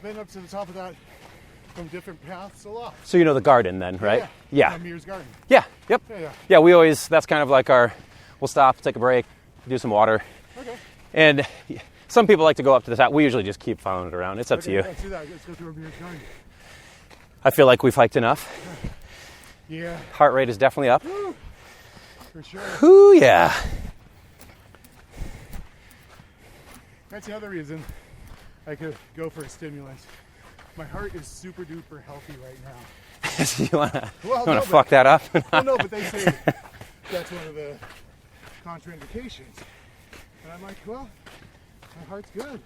Been up to the top of that from different paths a lot. So you know the garden then, right? Yeah. Mears Garden. Yeah, yep. Yeah. We always, that's kind of like we'll stop, take a break, do some water. Okay. And some people like to go up to the top. We usually just keep following it around. It's up to you. Let's do that. Let's go through Mears Garden. I feel like we've hiked enough. Yeah. Heart rate is definitely up. Woo. For sure. Ooh, yeah. That's the other reason I could go for a stimulant. My heart is super duper healthy right now. So you wanna fuck that up? Well, no, but they say that's one of the contraindications. And I'm like, well, my heart's good.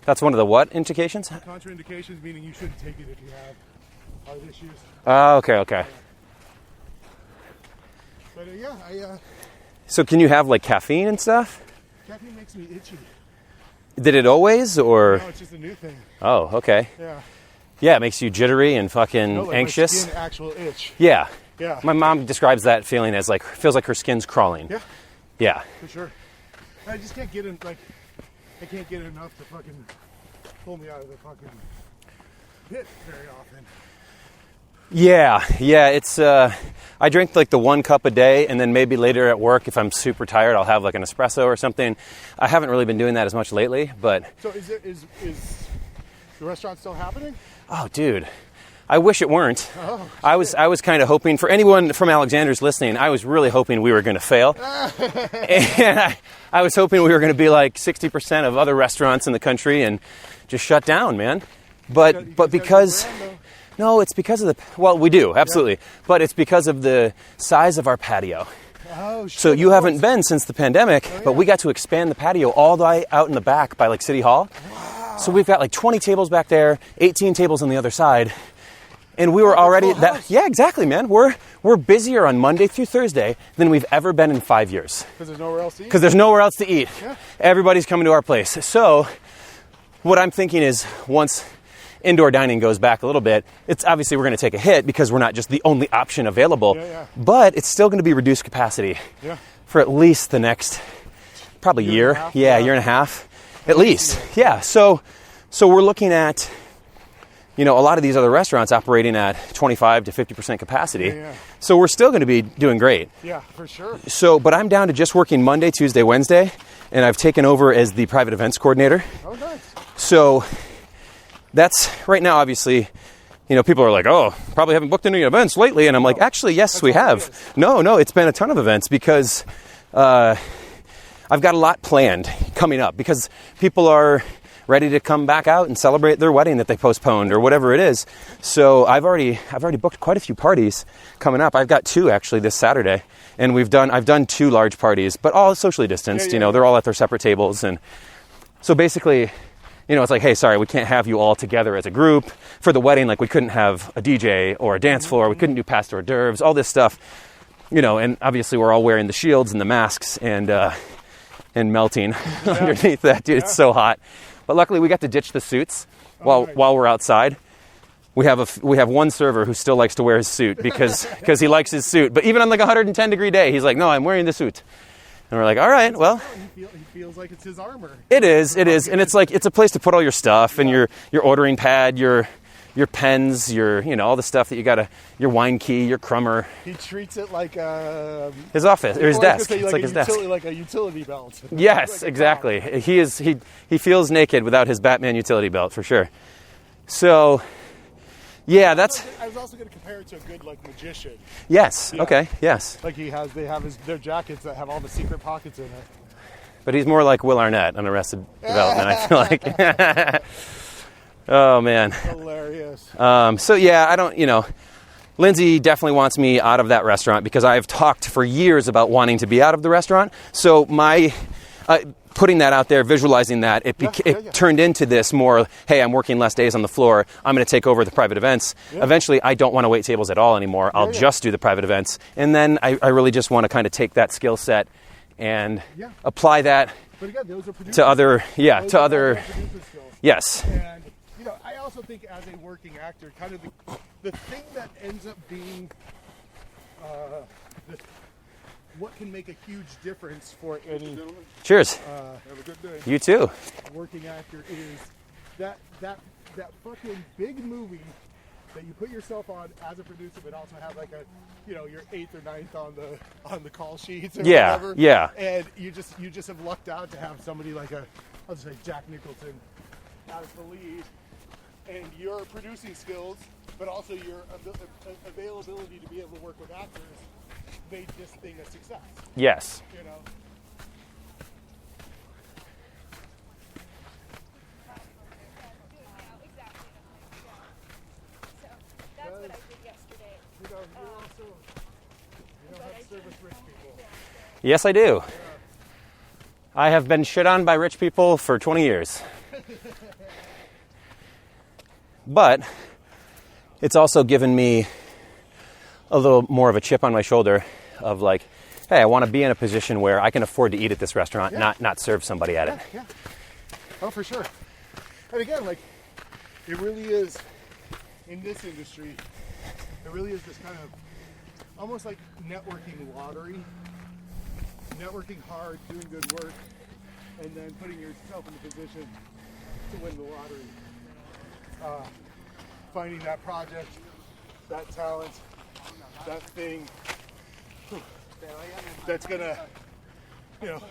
That's one of the what indications? Contraindications meaning you shouldn't take it if you have heart issues. Oh, okay. But So can you have like caffeine and stuff? caffeine makes me itchy. Did it always, or? No, it's just a new thing. Oh, okay. Yeah. Yeah, it makes you jittery and fucking anxious. My skin actual itch. Yeah. Yeah. My mom describes that feeling as like, feels like her skin's crawling. Yeah. Yeah. For sure. I just can't get I can't get enough to fucking pull me out of the fucking pit very often. Yeah, it's, I drink like the 1 cup a day, and then maybe later at work, if I'm super tired, I'll have like an espresso or something. I haven't really been doing that as much lately, but... So is the restaurant still happening? Oh, dude. I wish it weren't. Oh, I was kind of hoping, for anyone from Alexander's listening, I was really hoping we were going to fail. And I was hoping we were going to be like 60% of other restaurants in the country and just shut down, man. But because... No, it's because of well, we do, absolutely. But it's because of the size of our patio. Oh, shit. So you haven't been since the pandemic, but we got to expand the patio all the way out in the back by like City Hall. Wow. So we've got like 20 tables back there, 18 tables on the other side. And we were already yeah, exactly, man. We're busier on Monday through Thursday than we've ever been in 5 years. Because there's nowhere else to eat. Because there's nowhere else to eat. Yeah. Everybody's coming to our place. So what I'm thinking is once indoor dining goes back a little bit, it's obviously we're going to take a hit because we're not just the only option available, but it's still going to be reduced capacity for at least the next probably year and a half, at least. Yeah. So we're looking at, a lot of these other restaurants operating at 25 to 50% capacity. So we're still going to be doing great. Yeah, for sure. So, but I'm down to just working Monday, Tuesday, Wednesday, and I've taken over as the private events coordinator. Oh, nice. So that's right now, obviously, people are like, oh, probably haven't booked any events lately. And I'm like, actually, yes, we have. No, it's been a ton of events because I've got a lot planned coming up because people are ready to come back out and celebrate their wedding that they postponed or whatever it is. So I've already booked quite a few parties coming up. I've got 2 actually this Saturday, and I've done 2 large parties, but all socially distanced. They're all at their separate tables, and so basically, it's like, hey, sorry, we can't have you all together as a group for the wedding. Like we couldn't have a DJ or a dance floor. We couldn't do past hors d'oeuvres, all this stuff, and obviously we're all wearing the shields and the masks and melting underneath that, dude. It's so hot. But luckily we got to ditch the suits while we're outside. We have one server who still likes to wear his suit because he likes his suit. But even on like a 110 degree day, he's like, no, I'm wearing the suit. And we're like, all right, well. He feels like it's his armor. It is. And it's like, it's a place to put all your stuff and your ordering pad, your pens, all the stuff that you gotta, your wine key, your crummer. He treats it like his office or his desk. It's like his desk. Like a utility belt. Yes, like exactly. He feels naked without his Batman utility belt for sure. So, yeah, that's. I was also going to compare it to a good magician. Yes. Yeah. Okay. Yes. Like they have their jackets that have all the secret pockets in it. But he's more like Will Arnett on Arrested Development, I feel like. Oh, man. Hilarious. So, yeah, I don't, Lindsay definitely wants me out of that restaurant because I've talked for years about wanting to be out of the restaurant. So my putting that out there, visualizing that, it turned into this more, hey, I'm working less days on the floor. I'm going to take over the private events. Yeah. Eventually, I don't want to wait tables at all anymore. I'll just do the private events. And then I really just want to kind of take that skill set and apply that those are to other, yes. And, I also think as a working actor, kind of the thing that ends up being what can make a huge difference for any. Cheers. Have a good day. You too. Working actor is that fucking big movie that you put yourself on as a producer, but also have like your 8th or 9th on the call sheets or whatever. Yeah. And you just have lucked out to have somebody like I'll just say Jack Nicholson as the lead, and your producing skills, but also your availability to be able to work with actors made this thing a success. Yes. So that's what I did yesterday. You have to service rich people. Yes, I do. I have been shit on by rich people for 20 years. But it's also given me a little more of a chip on my shoulder of like, hey, I want to be in a position where I can afford to eat at this restaurant, not serve somebody at it. Yeah. Oh, for sure. And again, like, it really is, in this industry, it really is this kind of, almost like networking lottery. Networking hard, doing good work, and then putting yourself in a position to win the lottery. Finding that project, that talent, that thing that's gonna, it's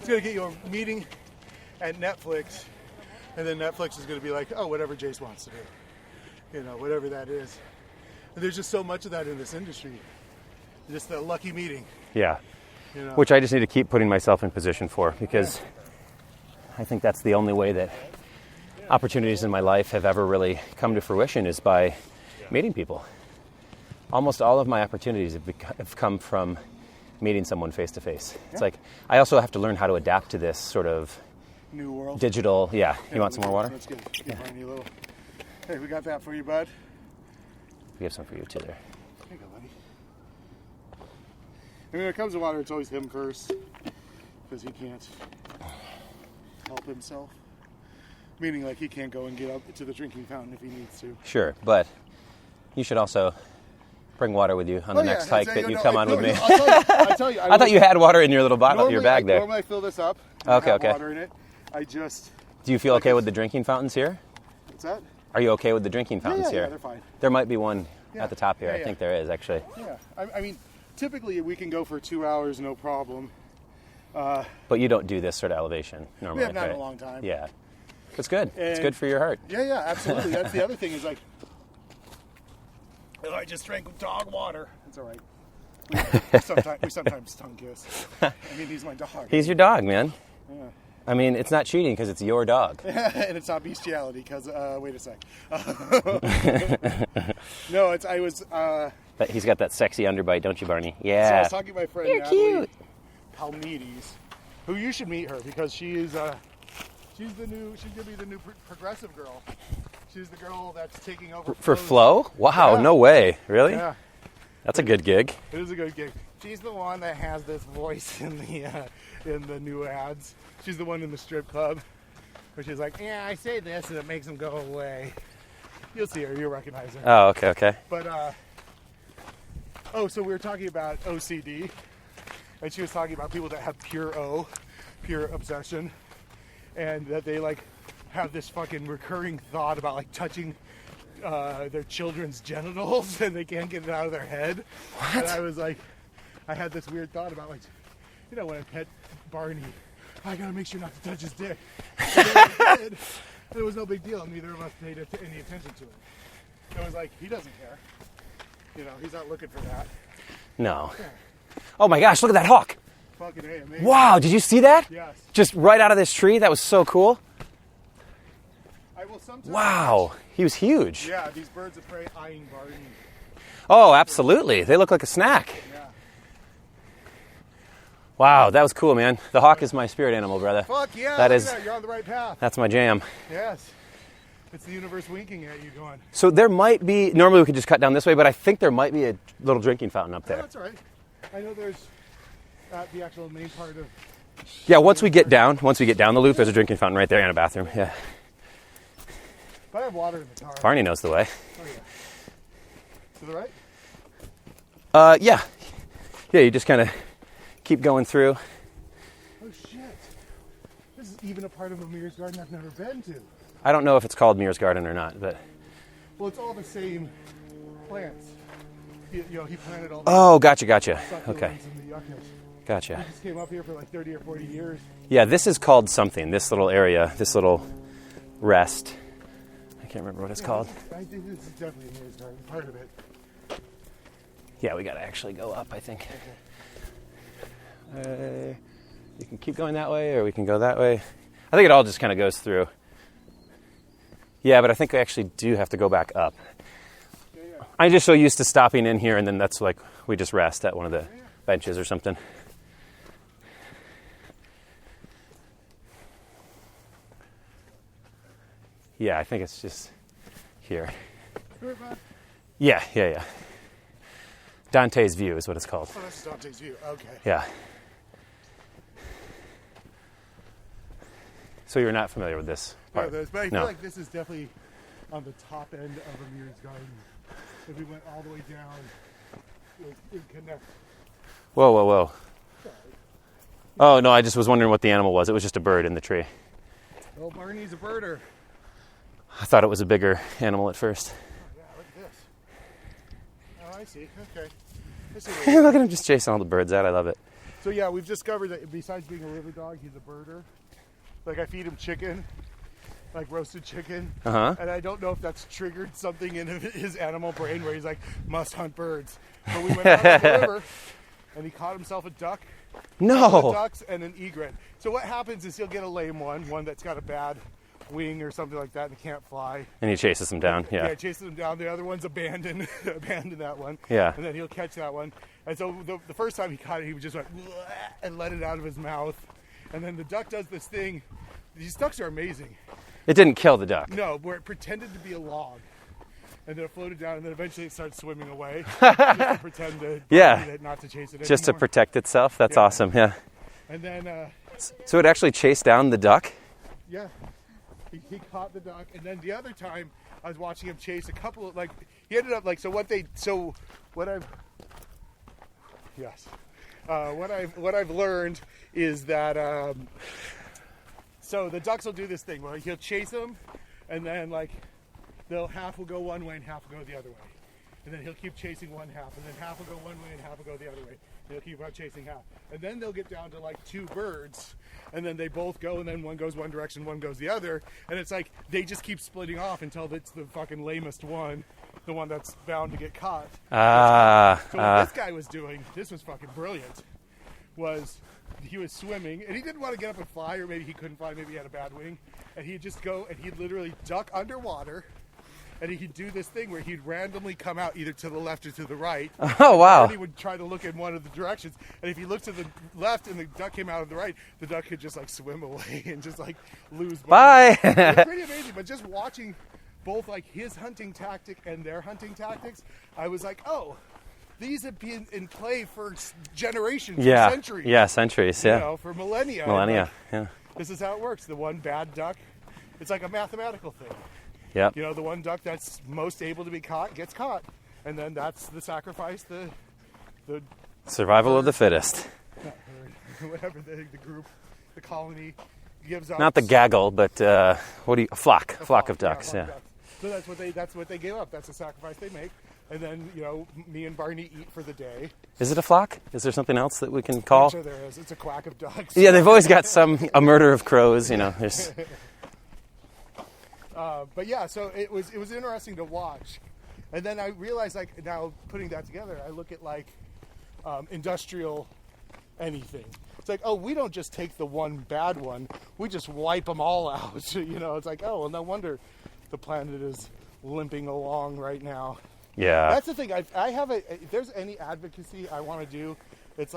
gonna get you a meeting at Netflix, and then Netflix is gonna be like, oh, whatever Jayse wants to do, whatever that is. And there's just so much of that in this industry. Just a lucky meeting. Yeah. Which I just need to keep putting myself in position for because I think that's the only way that opportunities in my life have ever really come to fruition is by meeting people. Almost all of my opportunities have come from meeting someone face to face. It's like I also have to learn how to adapt to this sort of new world. Digital. Yeah. You want some more water? Let's get Barney a little. Hey, we got that for you, bud. We have some for you too there. There you go, buddy. I mean, when it comes to water, it's always him first because he can't help himself. Meaning, like, he can't go and get up to the drinking fountain if he needs to. Sure, but you should also bring water with you on the next hike that you come on with me. I'll tell you. I thought you had water in your little bottle, your bag there. Normally I fill this up. Okay. Water in it. Do you feel okay with the drinking fountains here? What's that? Are you okay with the drinking fountains here? Yeah, they're fine. There might be one at the top here. Yeah, I think there is, actually. Yeah. I mean, typically we can go for 2 hours, no problem. But you don't do this sort of elevation normally, We have not in a long time. Yeah. It's good. It's good for your heart. Yeah, absolutely. That's the other thing is like, I just drank dog water. It's all right. We sometimes tongue kiss. I mean, he's my dog. He's your dog, man. Yeah. I mean, it's not cheating because it's your dog. And it's not bestiality because, wait a sec. No, But he's got that sexy underbite, don't you, Barney? Yeah. So I was talking to my friend You're Natalie cute. Palmides, who you should meet her because she's gonna be the new progressive girl. She's the girl that's taking over for Flo? Wow, no way. Really? Yeah. That's a good gig. It is a good gig. She's the one that has this voice in the new ads. She's the one in the strip club where she's like, yeah, I say this and it makes them go away. You'll see her. You'll recognize her. Oh, okay. But, so we were talking about OCD. And she was talking about people that have pure obsession. And that they, like, have this fucking recurring thought about, like, touching their children's genitals and they can't get it out of their head. What? And I was like, I had this weird thought about, like, you know, when I pet Barney, I gotta make sure not to touch his dick. It was no big deal. Neither of us paid any attention to it. It was like, he doesn't care. You know, he's not looking for that. No. Yeah. Oh my gosh, look at that hawk. Fucking A, amazing. Wow, did you see that? Yes. Just right out of this tree? That was so cool. I will sometimes. Wow, he was huge. Yeah, these birds of prey eyeing Barney. Oh, absolutely. They look like a snack. Yeah. Wow, that was cool, man. The hawk is my spirit animal, brother. Fuck yeah, you're on the right path. That's my jam. Yes. It's the universe winking at you going. So there might be, normally we could just cut down this way, but I think there might be a little drinking fountain up there. Oh, that's all right. I know there's the actual main part of... Yeah, once we get down the loop, there's a drinking fountain right there and a bathroom, yeah. But I have water in the car. Barney knows the way. Oh, yeah. To the right? Yeah. Yeah, you just kind of keep going through. Oh, shit. This is even a part of Amir's garden I've never been to. I don't know if it's called Mears Garden or not, but... Well, it's all the same plants. He planted all the... Oh, gotcha. Okay. And the yuccas. Gotcha. He just came up here for like 30 or 40 years. Yeah, this is called something, this little area, this little rest. I can't remember what it's called. I think this is definitely Amir's garden, part of it. Yeah, we got to actually go up, I think. Okay. You can keep going that way, or we can go that way. I think it all just kind of goes through. Yeah, but I think we actually do have to go back up. Yeah. I'm just so used to stopping in here, and then that's like we just rest at one of the benches or something. Yeah, I think it's just here. Yeah. Dante's View is what it's called. Oh, that's Dante's View. Okay. Yeah. So you're not familiar with this part? No, but I feel like this is definitely on the top end of Amir's garden. If we went all the way down, it would connect. Whoa. Oh, no, I just was wondering what the animal was. It was just a bird in the tree. Oh, Barney's a birder. I thought it was a bigger animal at first. Oh, yeah, look at this. Oh, I see. Okay. Look at him just chasing all the birds out. I love it. So, yeah, we've discovered that besides being a river dog, he's a birder. Like, I feed him chicken, like roasted chicken. Uh-huh. And I don't know if that's triggered something in his animal brain where he's like, must hunt birds. But we went out to the river, and he caught himself a duck. No. Ducks and an egret. So what happens is he'll get a lame one that's got a bad wing or something like that and can't fly. And he chases them down. Yeah. Chases them down. The other one's abandoned that one. Yeah. And then he'll catch that one. And so the first time he caught it, he just went and let it out of his mouth. And then the duck does this thing. These ducks are amazing. It didn't kill the duck. No, where it pretended to be a log. And then it floated down, and then eventually it started swimming away. Just to pretend to not to chase it anymore. Just to protect itself. That's awesome. Yeah. And then... so it actually chased down the duck? Yeah. He caught the duck, and then the other time I was watching him chase a couple of, he ended up, what I've learned is that, so the ducks will do this thing where he'll chase them, and then, half will go one way and half will go the other way. And then he'll keep chasing one half, and then half will go one way and half will go the other way. And he'll keep on chasing half. And then they'll get down to two birds, and then they both go, and then one goes one direction, one goes the other. And it's they just keep splitting off until it's the fucking lamest one, the one that's bound to get caught. So what this guy was doing, this was fucking brilliant, was he was swimming, and he didn't want to get up and fly, or maybe he couldn't fly, maybe he had a bad wing. And he'd just go, and he'd literally duck underwater, and he'd do this thing where he'd randomly come out either to the left or to the right. Oh, wow. And he would try to look in one of the directions. And if he looked to the left and the duck came out of the right, the duck could just swim away and just lose. Bye. It's pretty amazing. But just watching both his hunting tactic and their hunting tactics, I was oh, these have been in play for generations, for centuries. Yeah, centuries, yeah. You know, for millennia. Millennia, yeah. This is how it works. The one bad duck, it's like a mathematical thing. Yeah. You know, the one duck that's most able to be caught gets caught. And then that's the sacrifice, the survival of the fittest. Whatever the group, the colony gives up. Not the gaggle, but a flock of ducks, yeah. Ducks. So that's what they give up. That's the sacrifice they make. And then, me and Barney eat for the day. Is it a flock? Is there something else that we can call? I'm sure there is. It's a quack of ducks. Yeah, they've always got a murder of crows, there's... But yeah, so it was interesting to watch, and then I realized now putting that together, I look at industrial anything. It's we don't just take the one bad one, we just wipe them all out. It's oh, well, no wonder the planet is limping along right now. Yeah, that's the thing. I have if there's any advocacy I want to do, it's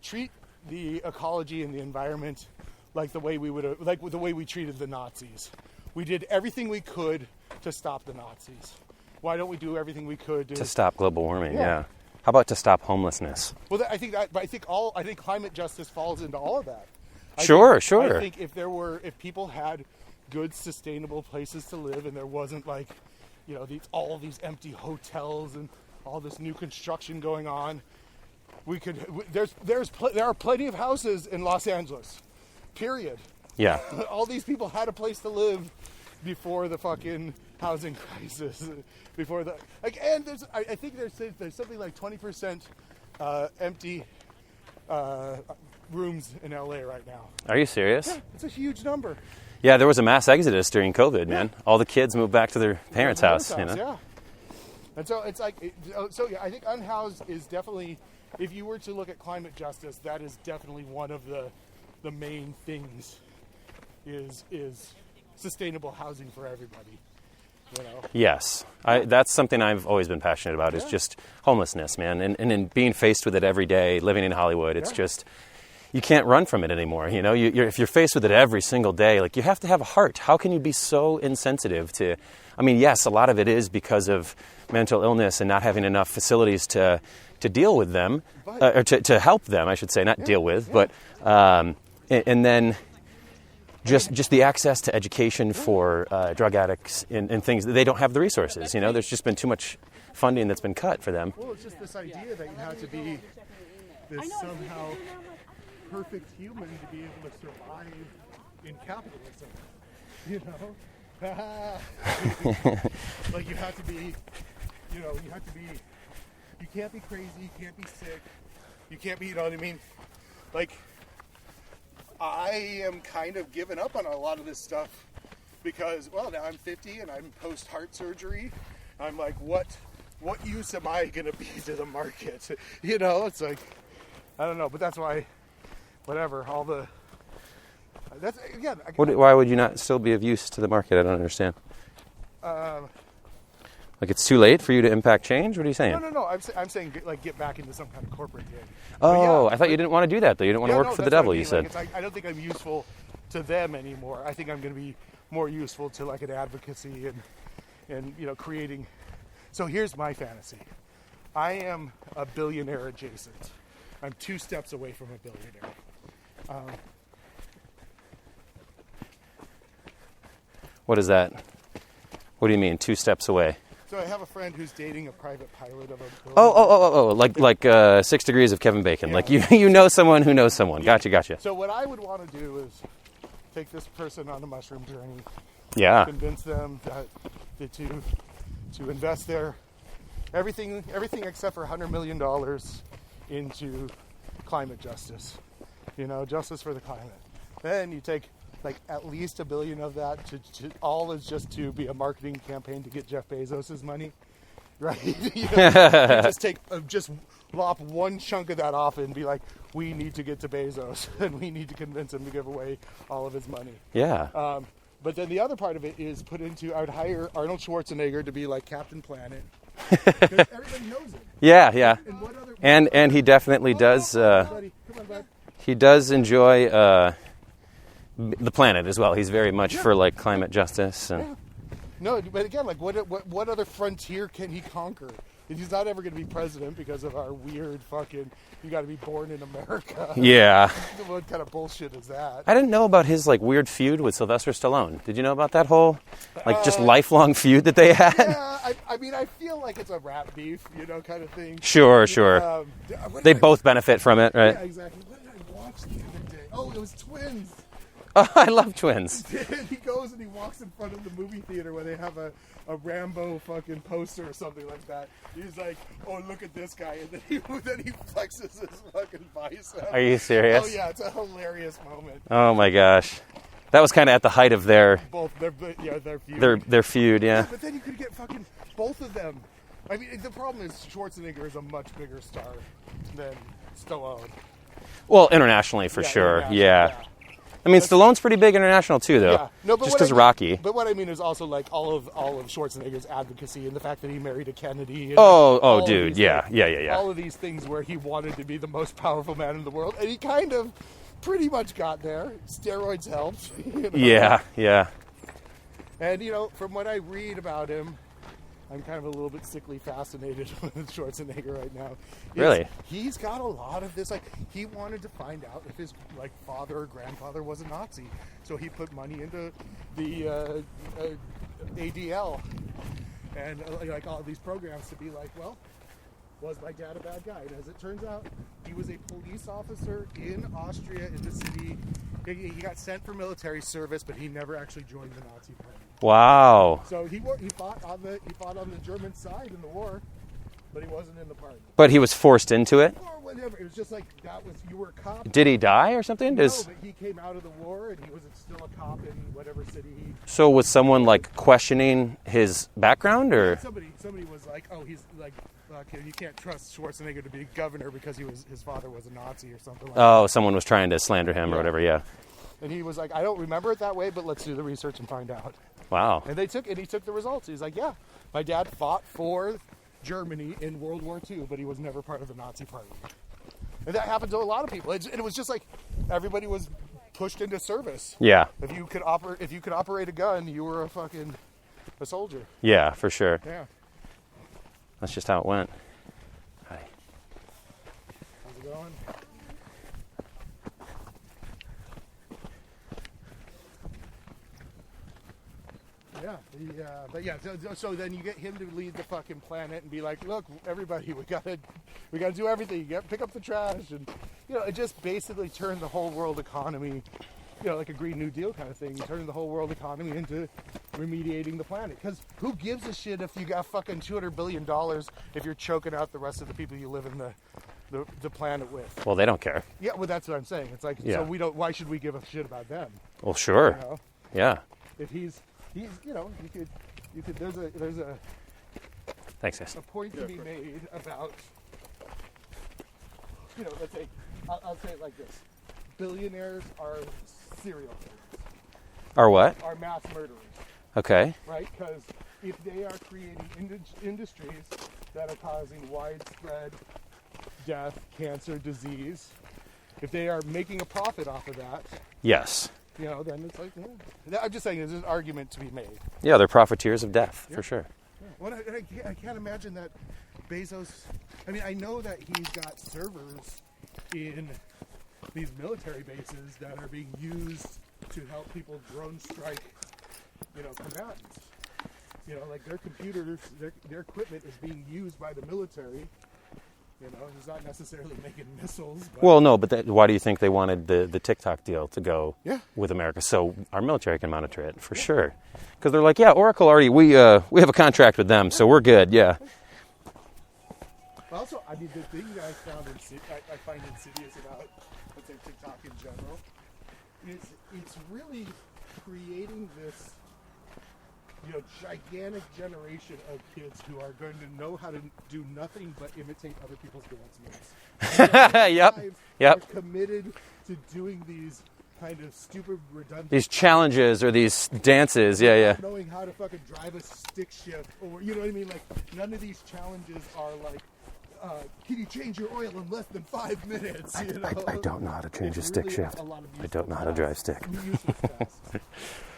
treat the ecology and the environment like the way we would the way we treated the Nazis. We did everything we could to stop the Nazis. Why don't we do everything we could to stop global warming? Yeah. How about to stop homelessness? Well, I think climate justice falls into all of that. Sure. I think if people had good, sustainable places to live, and there wasn't all of these empty hotels and all this new construction going on, we could. There are plenty of houses in Los Angeles. Period. Yeah. All these people had a place to live before the fucking housing crisis. And I think there's something like 20% empty rooms in LA right now. Are you serious? Yeah, it's a huge number. Yeah, there was a mass exodus during COVID, man. All the kids moved back to their parents' house. Yeah. And so it's I think unhoused is definitely, if you were to look at climate justice, that is definitely one of the main things. Is sustainable housing for everybody. Yes, that's something I've always been passionate about. Is just homelessness, man, and in being faced with it every day, living in Hollywood, it's just you can't run from it anymore. If you're faced with it every single day, you have to have a heart. How can you be so insensitive to? I mean, yes, a lot of it is because of mental illness and not having enough facilities to deal with them, or to help them, I should say, not deal with, but and then. Just the access to education for drug addicts and things. They don't have the resources. There's just been too much funding that's been cut for them. Well, it's just this idea that you have to be this somehow perfect human to be able to survive in capitalism. You have to be, you can't be crazy, you can't be sick, you can't be, I am kind of giving up on a lot of this stuff because, now I'm 50 and I'm post-heart surgery. I'm what use am I going to be to the market? It's I don't know, but that's why, whatever, that's again. Why would you not still be of use to the market? I don't understand. Like it's too late for you to impact change? What are you saying? No. I'm saying like get back into some kind of corporate gig. Oh, I thought you didn't want to do that though. You didn't want to work for the devil. You said. I don't think I'm useful to them anymore. I think I'm going to be more useful to like an advocacy and creating. So here's my fantasy. I am a billionaire adjacent. I'm 2 steps away from a billionaire. What is that? What do you mean, 2 steps away? So I have a friend who's dating a private pilot of a building. Oh, like 6 Degrees of Kevin Bacon. Yeah. Like you know someone who knows someone. Yeah. Gotcha. So what I would want to do is take this person on a mushroom journey. Yeah. Convince them that to invest their everything except for $100 million into climate justice. Justice for the climate. Then you take like at least $1 billion of that to all is just to be a marketing campaign to get Jeff Bezos's money, right? Just lop one chunk of that off and be like, we need to get to Bezos and we need to convince him to give away all of his money. Yeah. But then the other part of it is I would hire Arnold Schwarzenegger to be like Captain Planet. Because everybody knows it. Yeah. And And he definitely does. Buddy. Come on, bud. He does enjoy the planet as well. He's very much for like climate justice. And No, but again, like what other frontier can he conquer? He's not ever going to be president because of our weird fucking. You got to be born in America. Yeah. What kind of bullshit is that? I didn't know about his like weird feud with Sylvester Stallone. Did you know about that whole just lifelong feud that they had? Yeah, I mean, I feel like it's a rap beef, kind of thing. Sure. They both benefit from it, right? Yeah, exactly. What did I watch the other day? Oh, it was Twins. Oh, I love Twins. He goes and he walks in front of the movie theater where they have a Rambo fucking poster or something like that. He's like, oh, look at this guy. And then he flexes his fucking bicep. Are you serious? Oh, yeah, it's a hilarious moment. Oh, my gosh. That was kind of at the height of their feud. Their feud, yeah. But then you could get fucking both of them. I mean, the problem is Schwarzenegger is a much bigger star than Stallone. Well, internationally, for sure. Yeah. I mean, Stallone's pretty big international too, though. Yeah. No, but just because Rocky. But what I mean is also like all of Schwarzenegger's advocacy and the fact that he married a Kennedy. And dude, yeah. All of these things where he wanted to be the most powerful man in the world, and he kind of pretty much got there. Steroids helped. Yeah. And from what I read about him, I'm kind of a little bit sickly fascinated with Schwarzenegger right now. Really? He's got a lot of this. Like, he wanted to find out if his father or grandfather was a Nazi, so he put money into the ADL and all these programs to be like, well, was my dad a bad guy? And as it turns out, he was a police officer in Austria in the city. He got sent for military service, but he never actually joined the Nazi party. Wow. So he fought on the German side in the war, but he wasn't in the party. But he was forced into it? Or whatever. It was just like you were a cop. Did he die or something? No, but he came out of the war and he was still a cop in whatever city he. So was someone like questioning his background, or? Yeah, somebody was like, oh, he's like, you can't trust Schwarzenegger to be governor because his father was a Nazi or something like that. Oh, someone was trying to slander him or whatever. Yeah. And he was like, I don't remember it that way, but let's do the research and find out. Wow. And he took the results. He's like, yeah, my dad fought for Germany in World War II, but he was never part of the Nazi party. And that happened to a lot of people. It was just like everybody was pushed into service. Yeah. If you could operate a gun, you were a soldier. Yeah, for sure. Yeah. That's just how it went. Hi. How's it going? So then you get him to lead the fucking planet and be like, look, everybody, we gotta do everything. Pick up the trash, and it just basically turned the whole world economy, like a Green New Deal kind of thing. Turning the whole world economy into remediating the planet. Because who gives a shit if you got fucking $200 billion if you're choking out the rest of the people you live in the planet with? Well, they don't care. Yeah, well, that's what I'm saying. It's like, so we don't. Why should we give a shit about them? Well, sure. Yeah. If he's you could. There's a. Thanks, guys. A point to be made about. Let's say, I'll say it like this: billionaires are serial killers, Or what? are mass murderers, Okay. right? Because if they are creating industries that are causing widespread death, cancer, disease, if they are making a profit off of that, Yes. then it's like, I'm just saying there's an argument to be made. Yeah, they're profiteers of death, for sure. Yeah. Well, I can't imagine that Bezos, I know that he's got servers in these military bases that are being used to help people drone strike, combatants. Like their computers, their equipment is being used by the military. He's not necessarily making missiles. But Well, no, but why do you think they wanted the TikTok deal to go Yeah. with America? So our military can monitor it, for sure. Because they're like, yeah, Oracle already, we have a contract with them, so we're good, yeah. Also, the thing that I find insidious about, let's say, TikTok in general, is it's really creating this, gigantic generation of kids who are going to know how to do nothing but imitate other people's dance moves. Yep. Are committed to doing these kind of stupid, redundant... These challenges or these dances, yeah. Not knowing how to fucking drive a stick shift, or, you know what I mean? Like, none of these challenges are like, can you change your oil in less than 5 minutes? I don't know how to change a stick really shift. I don't know how to drive stick.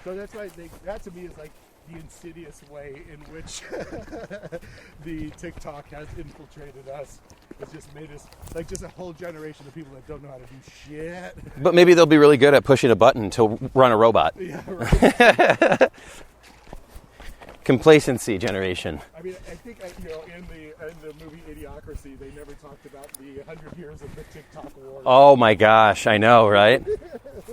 So that's why that to me is like the insidious way in which the TikTok has infiltrated us. It's just made us like just a whole generation of people that don't know how to do shit. But maybe they'll be really good at pushing a button to run a robot. Yeah, right. Complacency generation. I think in the movie Idiocracy, they never talked about the 100 years of the TikTok war. Oh my gosh, I know, right?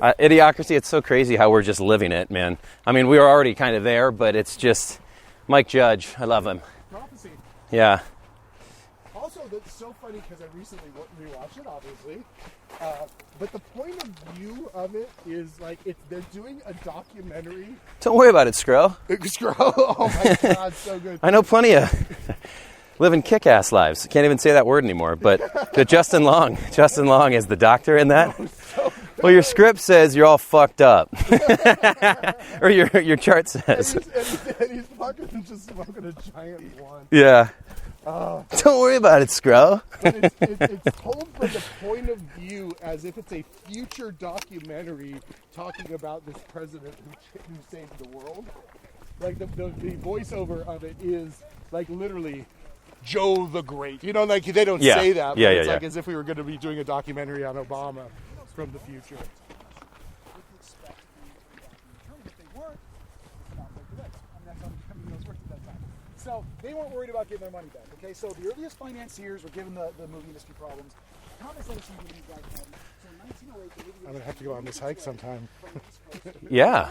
Idiocracy, it's so crazy how we're just living it, man. We were already kind of there, but it's just Mike Judge. I love him. Prophecy. Yeah. Also, that's so funny because I recently rewatched it, obviously. But the point of view of it is like they're doing a documentary. Don't worry about it, Scro. Oh my God, so good. I know plenty of living kick-ass lives. Can't even say that word anymore. But the Justin Long is the doctor in that. Well, your script says you're all fucked up, or your chart says. And he's fucking just smoking a giant blunt. Yeah. Don't worry about it, Scro. But it's told from the point of view as if it's a future documentary talking about this president who saved the world. Like the voiceover of it is like literally Joe the Great. Like they don't say that, but it's like as if we were going to be doing a documentary on Obama from the future. So they weren't worried about getting their money back. Okay, so the earliest financiers were given the movie industry problems. Thomas Edison gave these guys problems. So in 1908, I'm gonna have to go on this hike sometime. Yeah.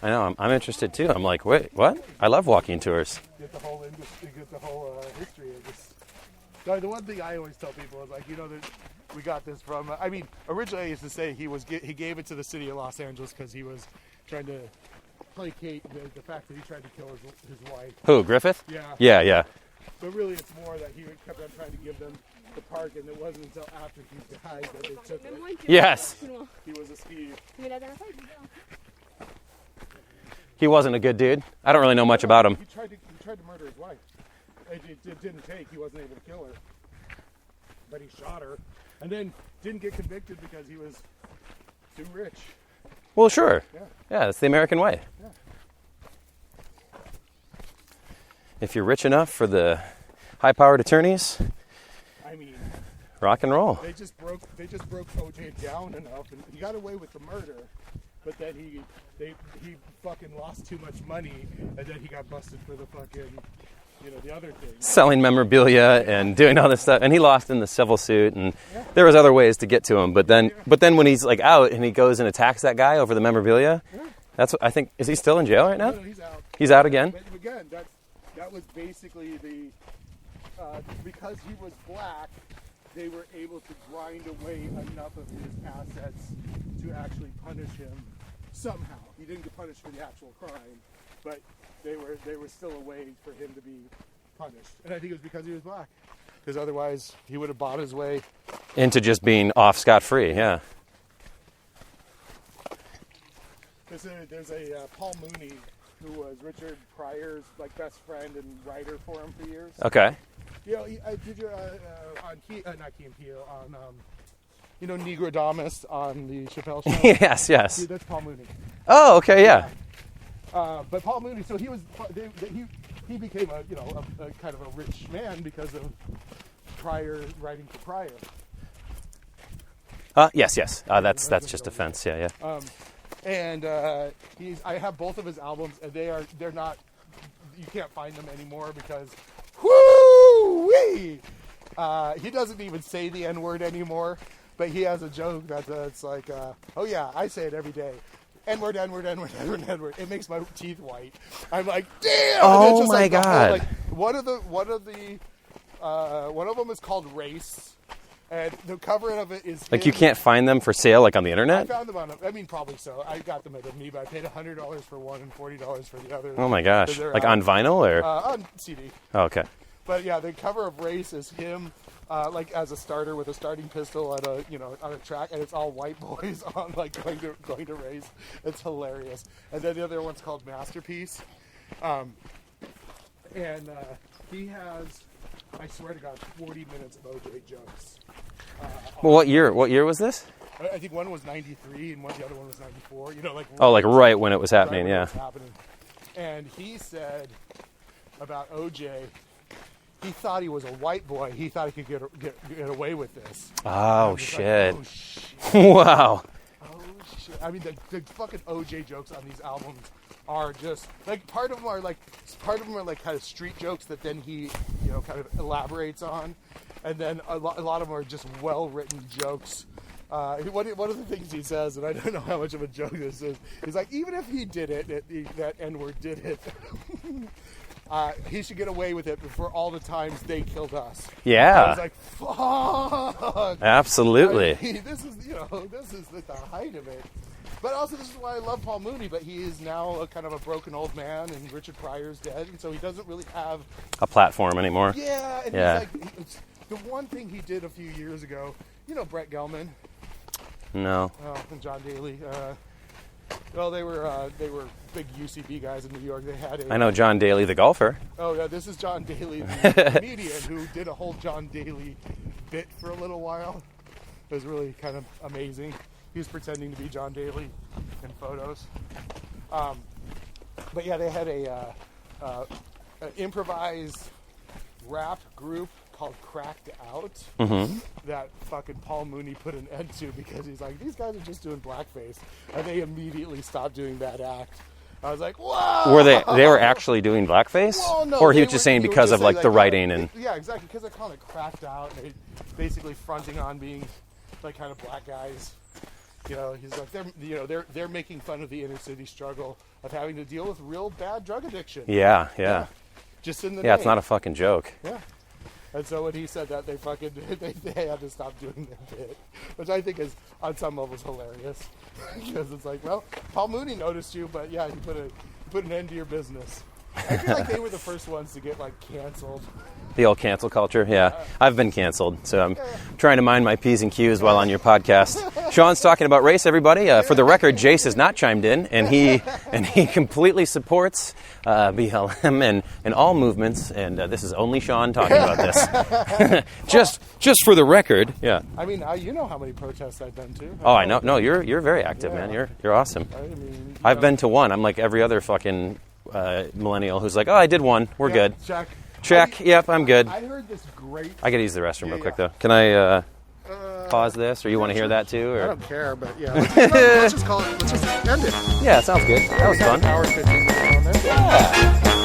I know. I'm interested too. I'm like, wait, what? I love walking tours. Get the whole industry, get the whole history of this. So the one thing I always tell people is like, that we got this from. Originally I used to say he gave it to the city of Los Angeles because he was trying to placate the fact that he tried to kill his wife. Who, Griffith? Yeah. Yeah. But really, it's more that he kept on trying to give them the park, and it wasn't until after he died that they took it. Yes. He was a Steve. He wasn't a good dude. I don't really know much about him. He tried to murder his wife. It didn't take. He wasn't able to kill her. But he shot her, and then didn't get convicted because he was too rich. Well, sure. Yeah. Yeah, that's the American way. Yeah. If you're rich enough for the high-powered attorneys, rock and roll. They just broke OJ down enough, and he got away with the murder. But then he fucking lost too much money, and then he got busted for the fucking, the other thing. Selling memorabilia and doing all this stuff, and he lost in the civil suit, and there was other ways to get to him. But then when he's like out and he goes and attacks that guy over the memorabilia, that's what I think. Is he still in jail right now? No, he's out. He's out again. But again, that was basically because he was black, they were able to grind away enough of his assets to actually punish him somehow. He didn't get punished for the actual crime, but they were still a way for him to be punished. And I think it was because he was black. Because otherwise, he would have bought his way into just being off scot-free, yeah. There's a Paul Mooney who was Richard Pryor's like best friend and writer for him for years. Okay. You know, did you on not Key and Peele on you know Negrodamus on the Chappelle Show? Yes, yes. Dude, that's Paul Mooney. Oh, okay, yeah. But Paul Mooney, so he became a kind of a rich man because of Pryor writing for Pryor. Yes. That's just a fence. Yeah. And I have both of his albums, and they're not. You can't find them anymore because, whoo-wee! He doesn't even say the N-word anymore, but he has a joke that's like, oh yeah, I say it every day. N-word, N-word, N-word, N-word, N-word. It makes my teeth white. I'm like, damn! Oh my God! Like, one of them is called Race. And the cover of it is like you can't find them for sale like on the I internet? found them probably so. I got them at eBay. I paid $100 for one and $40 for the other. Oh my gosh. Like on vinyl or? On CD. Oh, okay. But yeah, the cover of Race is him like as a starter with a starting pistol at on a track, and it's all white boys on like going to race. It's hilarious. And then the other one's called Masterpiece. And he has, I swear to God, 40 minutes of OJ jokes. Well, what year was this? I think one was 93 and the other one was 94. You know, like Like right when it was happening, right when yeah. it was happening. And he said about OJ, he thought he was a white boy. He thought he could get away with this. Oh shit. Like, oh shit. Wow. Oh shit. I mean, the fucking OJ jokes on these albums are just like part of them are like kind of street jokes that then he kind of elaborates on. And then a lot of them are just well-written jokes. One of the things he says, and I don't know how much of a joke this is, he's like, even if he did it, that N-word did it, he should get away with it for all the times they killed us. Yeah. I was like, fuck. Absolutely. I mean, this is the height of it. But also, this is why I love Paul Mooney, but he is now a kind of a broken old man, and Richard Pryor's dead, and so he doesn't really have a platform anymore. Yeah, and yeah. He's like, the one thing he did a few years ago, Brett Gelman. No. Oh, and John Daly. Well, they were big UCB guys in New York. They had I know John Daly, the golfer. Oh yeah, this is John Daly, the comedian, who did a whole John Daly bit for a little while. It was really kind of amazing. He was pretending to be John Daly in photos. But yeah, they had an improvised rap group called Cracked Out that fucking Paul Mooney put an end to because he's like, these guys are just doing blackface, and they immediately stopped doing that act. I was like, whoa! Were they were actually doing blackface? Well, no, or he was just saying because of like the writing and yeah, exactly, because they're calling it Cracked Out, and they basically fronting on being like kind of black guys. He's like they're making fun of the inner city struggle of having to deal with real bad drug addiction. Yeah. Just in the name. It's not a fucking joke. Yeah. And so when he said that, they had to stop doing that bit, which I think is on some levels hilarious, because it's like, well, Paul Mooney noticed you, but yeah, he put an end to your business. I feel like they were the first ones to get like canceled. The old cancel culture, yeah. I've been canceled, so I'm trying to mind my P's and Q's while on your podcast. Sean's talking about race, everybody. For the record, Jayse has not chimed in, and he completely supports BLM and all movements, and this is only Sean talking about this. just for the record, yeah. I mean, you know how many protests I've been to. Oh, I know. No, you're very active, man. You're awesome. I mean, I've been to one. I'm like every other fucking millennial who's like, oh, I did one. We're good. Check. Yep, I'm good. I heard this great. I gotta use the restroom real quick though. Can I pause this, or you want to hear that too? Or? I don't care, but yeah. Let's just call it. Let's just end it. Yeah, sounds good. That was fun. Hour 15 minutes on there. Yeah.